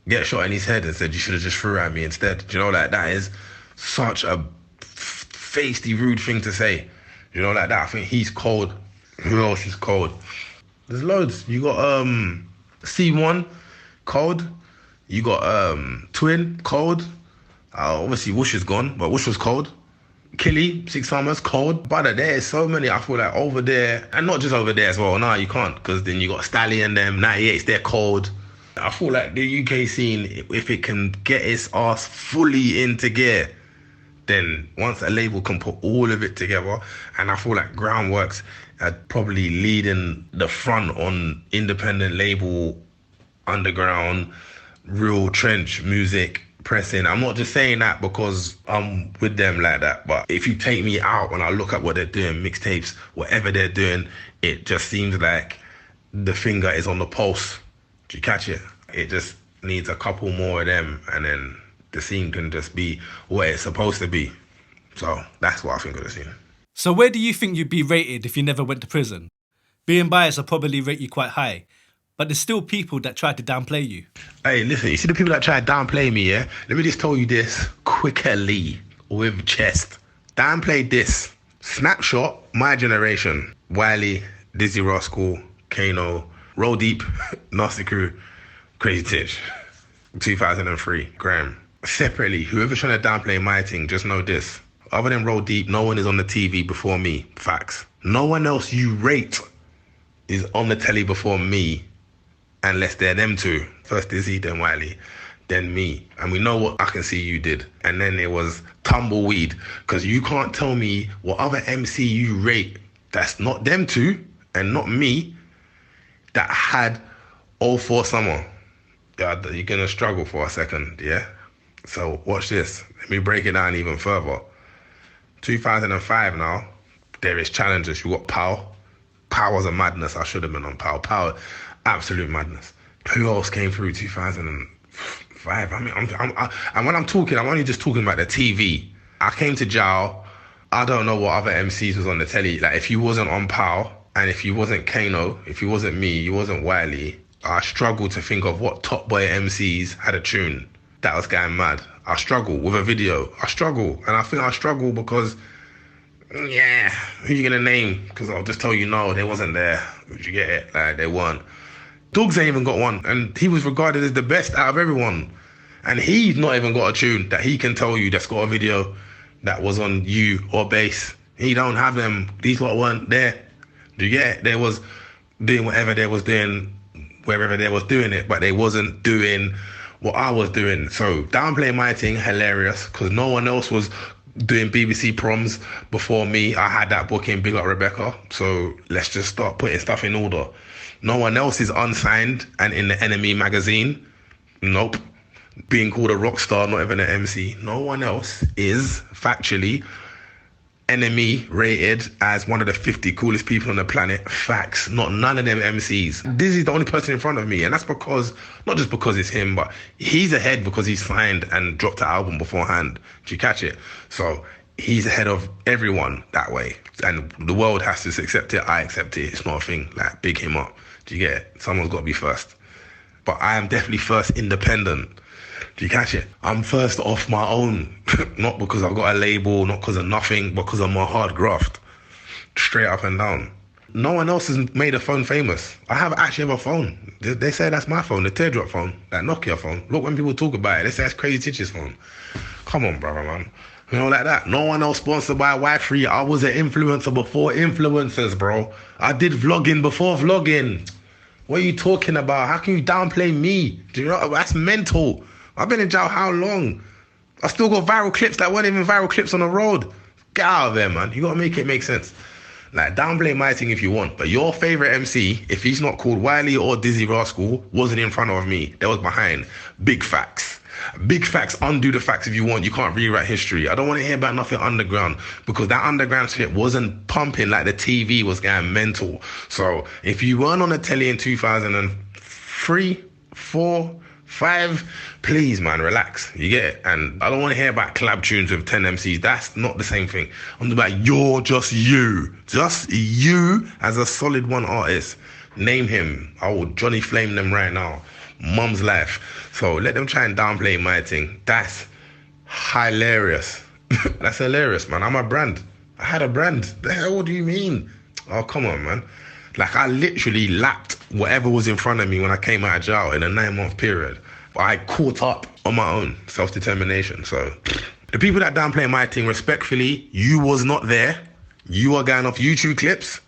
get shot in his head and said, you should have just threw at me instead. Do you know, like, that is such a feisty, rude thing to say. You know, like that. I think he's cold. Who else is cold? There's loads. You got C1, cold. You got Twin, cold. Obviously Whoosh is gone, but Whoosh was cold. Killy, Six Summers, cold. But there's so many, I feel like, over there, and not just over there as well. Nah, you can't, because then you got Stallion, them 98s, they're cold. I feel like the UK scene, if it can get its ass fully into gear, then once a label can put all of it together, and I feel like Groundworks are probably leading the front on independent label, underground, real trench music pressing. I'm not just saying that because I'm with them like that, but if you take me out and I look at what they're doing, mixtapes, whatever they're doing, it just seems like the finger is on the pulse. Do you catch it? It just needs a couple more of them, and then the scene can just be what it's supposed to be. So that's what I think of the scene. So where do you think you'd be rated if you never went to prison? Being biased, I'll probably rate you quite high. But there's still people that try to downplay you. Hey, listen, you see the people that try to downplay me, yeah? Let me just tell you this quickly with chest. Downplay this. Snapshot, my generation. Wiley, Dizzee Rascal, Kano, Roll Deep, Nasty Crew, Crazy Titch. 2003, Grime. Separately, whoever's trying to downplay my thing, just know this. Other than Roll Deep, no one is on the TV before me. Facts. No one else you rate is on the telly before me, unless they're them two. First Dizzee, then Wiley, then me. And we know what I Can See You did. And then it was Tumbleweed. Because you can't tell me what other MC you rate that's not them two and not me that had All For Summer. Yeah, you're going to struggle for a second, yeah? So watch this. Let me break it down even further. 2005 now, there is challenges. You got Pow. Pow was a madness. I should have been on Pow. Pow, absolute madness. Who else came through 2005? Ep.5. I mean, and when I'm talking, I'm only just talking about the TV. I came to jail. I don't know what other MCs was on the telly. Like, if you wasn't on POW, and if you wasn't Kano, if you wasn't me, you wasn't Wiley, I struggle to think of what top boy MCs had a tune that was going mad. I struggle with a video. I struggle. And I think I struggle because, yeah, who you gonna name? Because I'll just tell you, no, they wasn't there. Did you get it? Like, they weren't. Dogs ain't even got one. And he was regarded as the best out of everyone. And he's not even got a tune that he can tell you that's got a video that was on you or bass. He don't have them. These lot weren't there. Do you get it? They was doing whatever they was doing, wherever they was doing it, but they wasn't doing what I was doing. So downplay my thing, hilarious, because no one else was doing BBC proms before me. I had that booking, big up Rebecca. So let's just start putting stuff in order. No one else is unsigned and in the Enemy magazine. Nope. Being called a rock star, not even an MC. No one else is factually Enemy rated as one of the 50 coolest people on the planet. Facts. Not none of them MCs. Dizzy's the only person in front of me, and that's because, not just because it's him, but he's ahead because he's signed and dropped an album beforehand. Do you catch it? So he's ahead of everyone that way, and the world has to accept it. I accept it. It's not a thing. Like, big him up. Do you get it? Someone's got to be first. But I am definitely first independent. Do you catch it? I'm first off my own. Not because I've got a label, not because of nothing, but because of my hard graft. Straight up and down. No one else has made a phone famous. I actually have a phone. They say that's my phone, the teardrop phone, that Nokia phone. Look, when people talk about it, they say that's Crazy Titch's phone. Come on, brother, man. You know, like that. No one else sponsored by Y3. I was an influencer before influencers, bro. I did vlogging before vlogging. What are you talking about? How can you downplay me? Do you know? That's mental. I've been in jail how long? I still got viral clips that weren't even viral clips on the road. Get out of there, man. You got to make it make sense. Like, downplay my thing if you want, but your favourite MC, if he's not called Wiley or Dizzee Rascal, wasn't in front of me. They was behind. Big facts. Big facts. Undo the facts if you want. You can't rewrite history. I don't want to hear about nothing underground, because that underground shit wasn't pumping like the TV was going mental. So if you weren't on the telly in 2003, 4, 5, please, man, relax. You get it? And I don't want to hear about collab tunes with 10 MCs. That's not the same thing. I'm about you're just you. Just you as a solid one artist. Name him. I will Johnny Flame them right now. Mum's life. So let them try and downplay my thing. That's hilarious. That's hilarious, man. I'm a brand. I had a brand. The hell do you mean? Oh, come on, man. Like, I literally lapped whatever was in front of me when I came out of jail in a 9-month period. But I caught up on my own self-determination. So the people that downplay my thing, respectfully, you was not there. You are going off YouTube clips.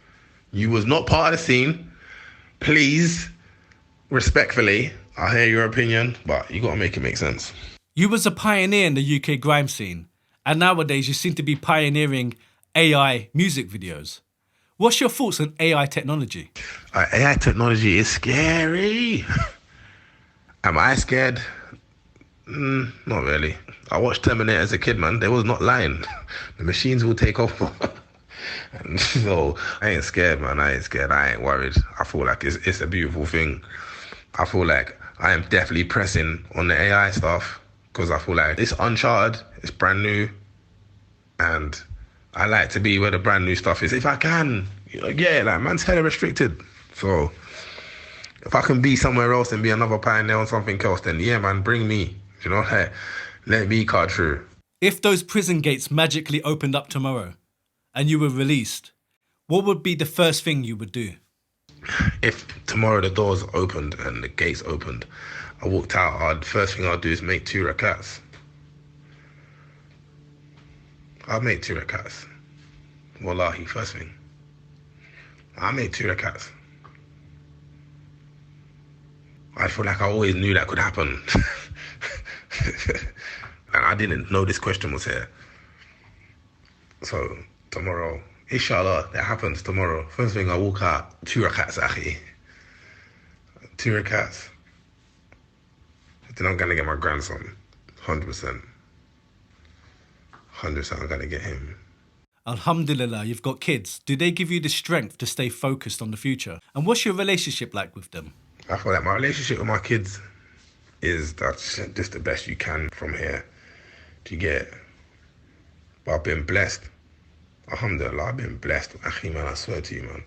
You was not part of the scene. Please, respectfully, I hear your opinion, but you got to make it make sense. You was a pioneer in the UK grime scene, and nowadays you seem to be pioneering AI music videos. What's your thoughts on AI technology? AI technology is scary. Am I scared? Not really. I watched Terminator as a kid, man. They was not lying. The machines will take over. And so I ain't scared, man. I ain't scared. I ain't worried. I feel like it's a beautiful thing. I feel like I am definitely pressing on the AI stuff, because I feel like it's uncharted, it's brand new, and I like to be where the brand new stuff is. If I can, you know, yeah, like, man's hella restricted. So if I can be somewhere else and be another pioneer on something else, then yeah, man, bring me. You know, like, let me cut through. If those prison gates magically opened up tomorrow and you were released, what would be the first thing you would do? If tomorrow the doors opened and the gates opened, I walked out, first thing I'd do is make 2 rakats. I'll make 2 rakats. Wallahi, first thing. I'll make 2 rakats. I feel like I always knew that could happen. And I didn't know this question was here. So tomorrow, inshallah, that happens tomorrow. First thing I walk out, 2 rakats, akhi. 2 rakats. Then I'm gonna get my grandson, 100%. 100% I'm gonna get him. Alhamdulillah, you've got kids. Do they give you the strength to stay focused on the future? And what's your relationship like with them? I feel like my relationship with my kids is that's just the best you can from here. Do you get? But I've been blessed. Alhamdulillah, I've been blessed. Actually, man, I swear to you, man,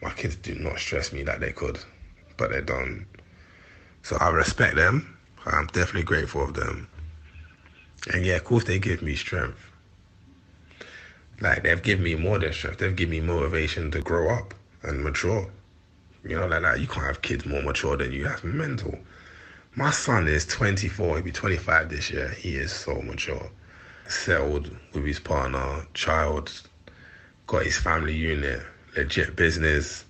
my kids do not stress me like they could, but they don't. So I respect them. I'm definitely grateful of them. And yeah, of course they give me strength. Like, they've given me more than strength. They've given me motivation to grow up and mature. You know, like you can't have kids more mature than you. That's mental. My son is 24. He'll be 25 this year. He is so mature. Settled with his partner, child, got his family unit, legit business.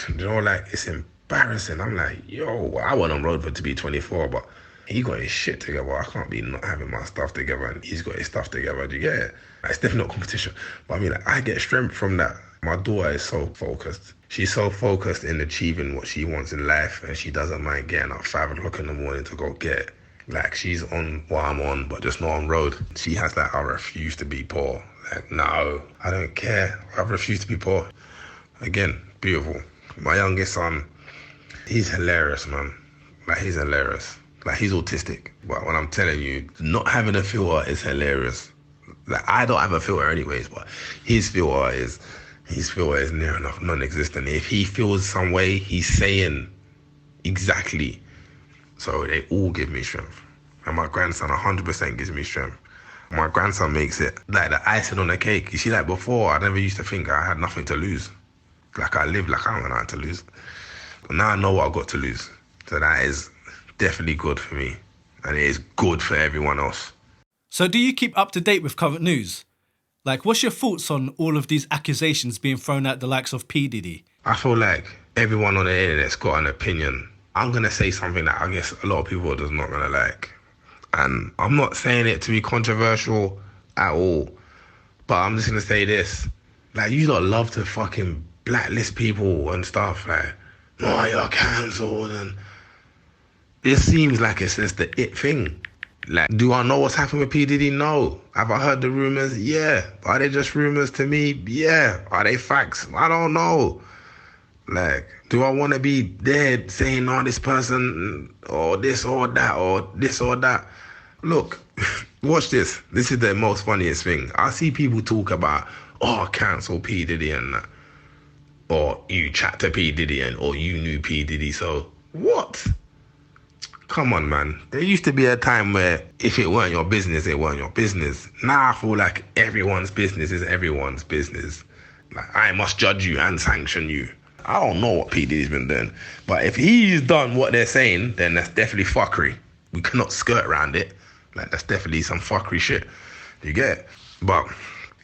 You know, like, it's embarrassing. I'm like, yo, I want on road for to be 24, but he got his shit together. I can't be not having my stuff together and he's got his stuff together. Do you get it? It's definitely not competition. But I mean, like, I get strength from that. My daughter is so focused. She's so focused in achieving what she wants in life, and she doesn't mind getting up 5 o'clock in the morning to go get it. Like, she's on what I'm on, but just not on road. She has that, I refuse to be poor. Like, no, I don't care. I refuse to be poor. Again, beautiful. My youngest son, he's hilarious, man. Like, he's hilarious. Like, he's autistic. But when I'm telling you, not having a filter is hilarious. Like, I don't have a filter anyways, but his filter is near enough non-existent. If he feels some way, he's saying exactly. So they all give me strength. And my grandson 100% gives me strength. My grandson makes it like the icing on the cake. You see, like, before, I never used to think I had nothing to lose. Like, I lived like I don't know how to lose. But now I know what I've got to lose. So that is definitely good for me. And it is good for everyone else. So do you keep up to date with current news? Like, what's your thoughts on all of these accusations being thrown at the likes of P. Diddy? I feel like everyone on the internet's got an opinion. I'm going to say something that I guess a lot of people are just not going to like. And I'm not saying it to be controversial at all. But I'm just going to say this. Like, you lot love to fucking blacklist people and stuff. Like, oh, you're cancelled. And it seems like it's just the it thing. Like, do I know what's happened with P. Diddy? No. Have I heard the rumours? Yeah. Are they just rumours to me? Yeah. Are they facts? I don't know. Like, do I want to be there saying, oh, this person, or this or that, or this or that? Look, watch this. This is the most funniest thing. I see people talk about, oh, cancel P. Diddy and that. Or you chat to P. Diddy and, or you knew P. Diddy, so what? Come on, man. There used to be a time where if it weren't your business, it weren't your business. Now I feel like everyone's business is everyone's business. Like, I must judge you and sanction you. I don't know what P. Diddy's been doing. But if he's done what they're saying, then that's definitely fuckery. We cannot skirt around it. Like, that's definitely some fuckery shit. You get it? But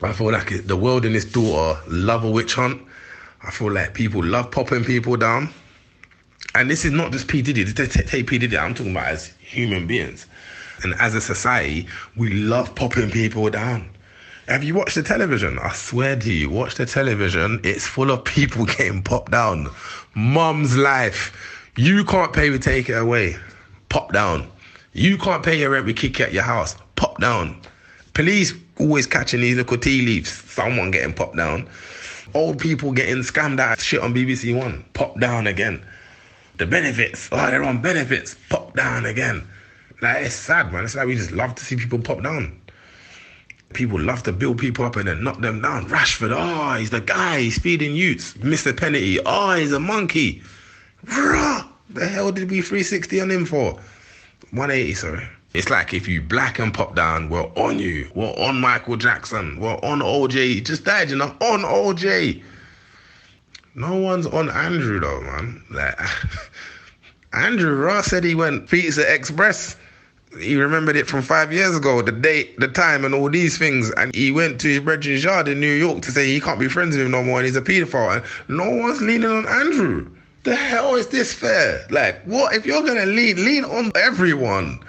I feel like the world and its daughter love a witch hunt. I feel like people love popping people down. And this is not just P. Diddy. Take P. Diddy, I'm talking about as human beings. And as a society, we love popping people down. Have you watched the television? I swear to you, watch the television. It's full of people getting popped down. Mum's life. You can't pay, we take it away. Pop down. You can't pay your rent, we kick you out your house. Pop down. Police always catching these little tea leaves. Someone getting popped down. Old people getting scammed out of shit on BBC One. Pop down again. The benefits. Oh, they're on benefits. Pop down again. Like, it's sad, man. It's like we just love to see people pop down. People love to build people up and then knock them down. Rashford, oh, he's the guy. He's feeding youths. Mr. Penalty, oh, he's a monkey. Rah! The hell did we 360 on him for? 180, sorry. It's like if you black and pop down, we're on you. We're on Michael Jackson. We're on OJ. He just died, you know? On OJ. No one's on Andrew, though, man. Like, Andrew Ross said he went Pizza Express. He remembered it from 5 years ago, the date, the time, and all these things. And he went to his brethren's yard in New York to say he can't be friends with him no more and he's a paedophile. And no one's leaning on Andrew. The hell is this fair? Like, what? If you're going to lean on everyone.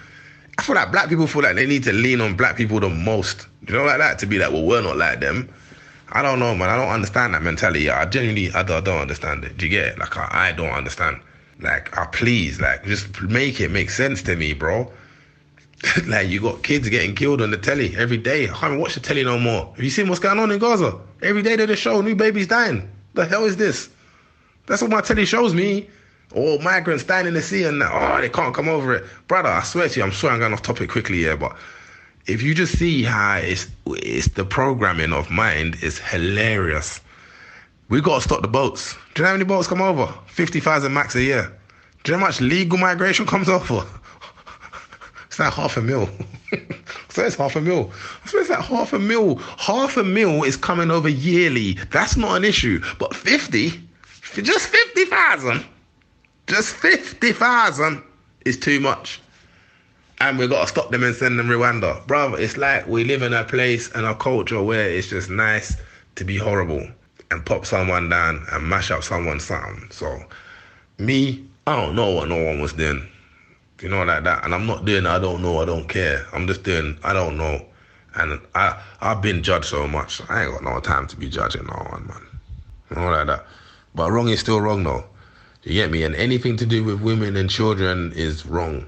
I feel like black people feel like they need to lean on black people the most. You know, like that, to be like, well, we're not like them. I don't know, man. I don't understand that mentality. I genuinely, I don't understand it. Do you get it? Like, I don't understand. Like, please, like, just make it make sense to me, bro. Like, you got kids getting killed on the telly every day. I can't even watch the telly no more. Have you seen what's going on in Gaza? Every day they just show new babies dying. The hell is this? That's what my telly shows me. Or migrants dying in the sea and they can't come over it. Brother, I swear to you, I'm sorry I'm going off topic quickly here, but if you just see how it's the programming of mind is hilarious. We got to stop the boats. Do you know how many boats come over? 50,000 max a year. Do you know how much legal migration comes over? It's like 500,000. So it's 500,000. I swear it's like 500,000. 500,000 is coming over yearly. That's not an issue. But just 50,000. Just 50,000 is too much. And we got to stop them and send them Rwanda. Bruv, it's like we live in a place and a culture where it's just nice to be horrible and pop someone down and mash up someone's sound. So, me, I don't know what no one was doing. You know, like that. And I'm not doing I don't know, I don't care. I'm just doing I don't know. And I've been judged so much. I ain't got no time to be judging no one, man. You know, like that. But wrong is still wrong, though. You get me? And anything to do with women and children is wrong.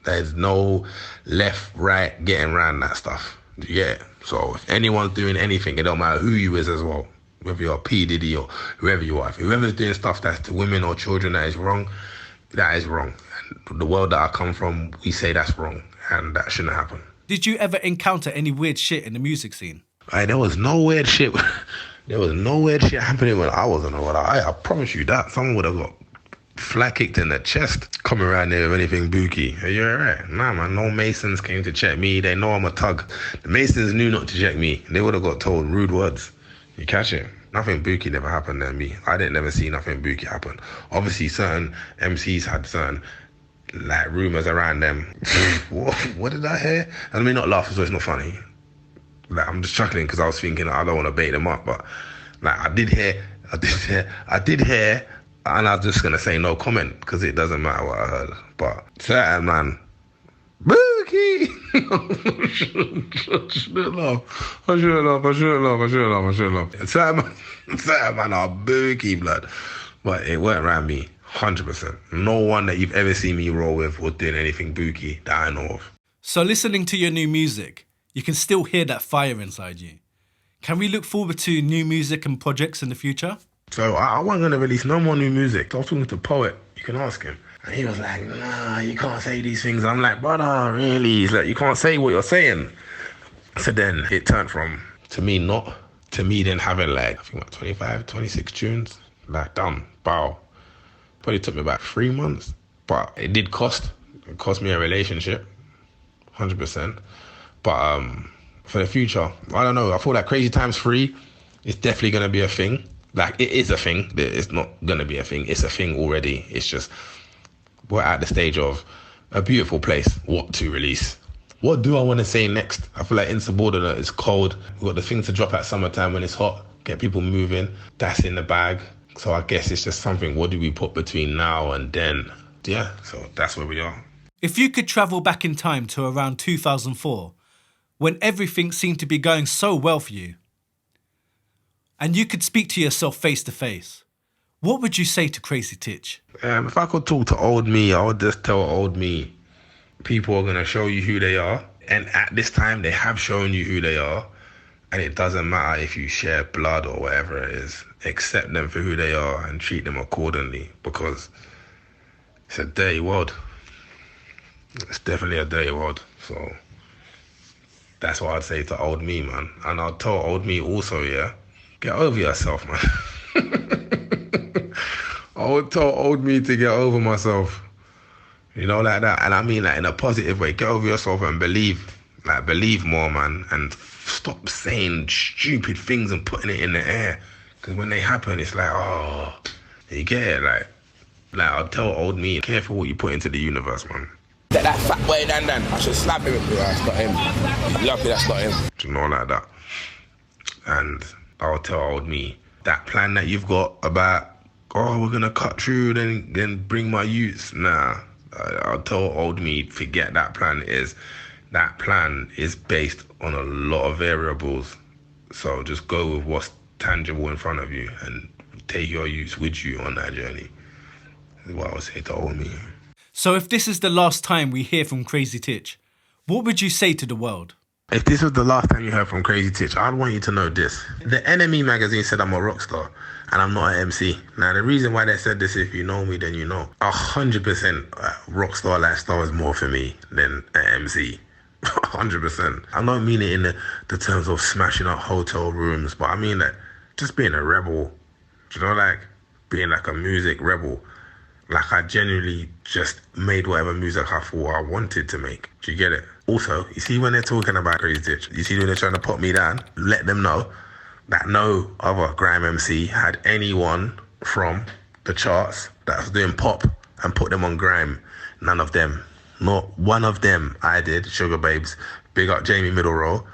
There's no left, right, getting around that stuff. You get it? So if anyone's doing anything, it don't matter who you is as well. Whether you're P. Diddy or whoever you are. If whoever's doing stuff that's to women or children that is wrong, that is wrong. And the world that I come from, we say that's wrong. And that shouldn't happen. Did you ever encounter any weird shit in the music scene? There was no weird shit. There was no weird shit happening when I was on the road. I promise you that. Someone would have got flat kicked in the chest coming around there with anything booky. Are you alright? Nah, man, no Masons came to check me. They know I'm a thug. The Masons knew not to check me. They would have got told rude words. You catch it? Nothing booky never happened to me. I didn't never see nothing booky happen. Obviously, certain MCs had certain like rumours around them. What did I hear? I mean, not laugh, so it's not funny. Like, I'm just chuckling because I was thinking I don't want to bait them up, but like I did hear, and I'm just gonna say no comment because it doesn't matter what I heard. But certain man, bookie. I shouldn't laugh. Certain man are bookie, blood. But it weren't around me, 100%. No one that you've ever seen me roll with was doing anything bookie that I know of. So listening to your new music, you can still hear that fire inside you. Can we look forward to new music and projects in the future? So I wasn't going to release no more new music. I was talking to Poet, you can ask him. And he was like, nah, you can't say these things. I'm like, brother, really? He's like, you can't say what you're saying. So then it turned from, to me then having like, I think about 25, 26 tunes. Like, done, bow. Probably took me about 3 months. But it did cost. It cost me a relationship, 100%. But for the future, I don't know. I feel like Crazy Times 3 is definitely going to be a thing. Like, it is a thing. It's not going to be a thing. It's a thing already. It's just, we're at the stage of a beautiful place. What to release? What do I want to say next? I feel like Insubordinate is cold. We've got the thing to drop at summertime when it's hot. Get people moving. That's in the bag. So I guess it's just something, what do we put between now and then? Yeah, so that's where we are. If you could travel back in time to around 2004, when everything seemed to be going so well for you, and you could speak to yourself face to face, what would you say to Crazy Titch? If I could talk to old me, I would just tell old me, people are going to show you who they are. And at this time, they have shown you who they are. And it doesn't matter if you share blood or whatever it is. Accept them for who they are and treat them accordingly, because it's a dirty world. It's definitely a dirty world. So that's what I'd say to old me, man. And I'd tell old me also, yeah, get over yourself, man. I would tell old me to get over myself. You know, like that. And I mean that in a positive way. Get over yourself and believe. Like, believe more, man. And stop saying stupid things and putting it in the air. Because when they happen, it's like, oh, you get it? Like I'll tell old me, careful what you put into the universe, man. That fat boy, Dan. I should slap him. That's not him. Lucky that's not him. You know, like that. And I'll tell old me, that plan that you've got about, oh, we're going to cut through, then bring my youths. Nah, I'll tell old me, forget that plan. That plan is based on a lot of variables. So just go with what's tangible in front of you and take your youths with you on that journey. Is what I would say to old me. So if this is the last time we hear from Crazy Titch, what would you say to the world? If this was the last time you heard from Crazy Titch, I'd want you to know this. The Enemy magazine said I'm a rock star and I'm not an MC. Now, the reason why they said this, if you know me, then you know. 100% rock star lifestyle is more for me than an MC. 100%. I don't mean it in the terms of smashing up hotel rooms, but I mean that just being a rebel. Do you know, like being like a music rebel. Like I genuinely just made whatever music I thought I wanted to make. Do you get it? Also, you see when they're talking about Crazy Titch, you see when they're trying to put me down, let them know that no other grime MC had anyone from the charts that was doing pop and put them on grime. None of them. Not one of them I did. Sugar Babes. Big up Jamie Middle Row.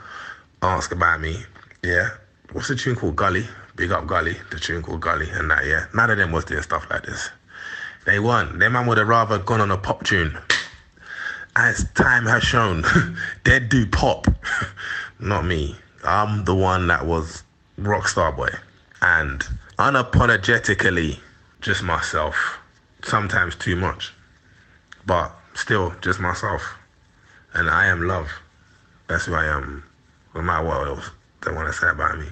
Ask about me. Yeah. What's the tune called? Gully. Big up Gully. The tune called Gully and that, yeah. None of them was doing stuff like this. They weren't. Their man would have rather gone on a pop tune. As time has shown, they'd do pop. Not me. I'm the one that was rockstar boy. And unapologetically, just myself. Sometimes too much. But still, just myself. And I am love. That's who I am. No matter what else they want to say about me.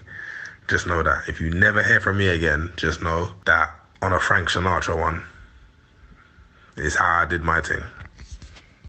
Just know that. If you never hear from me again, just know that on a Frank Sinatra one, is how I did my thing.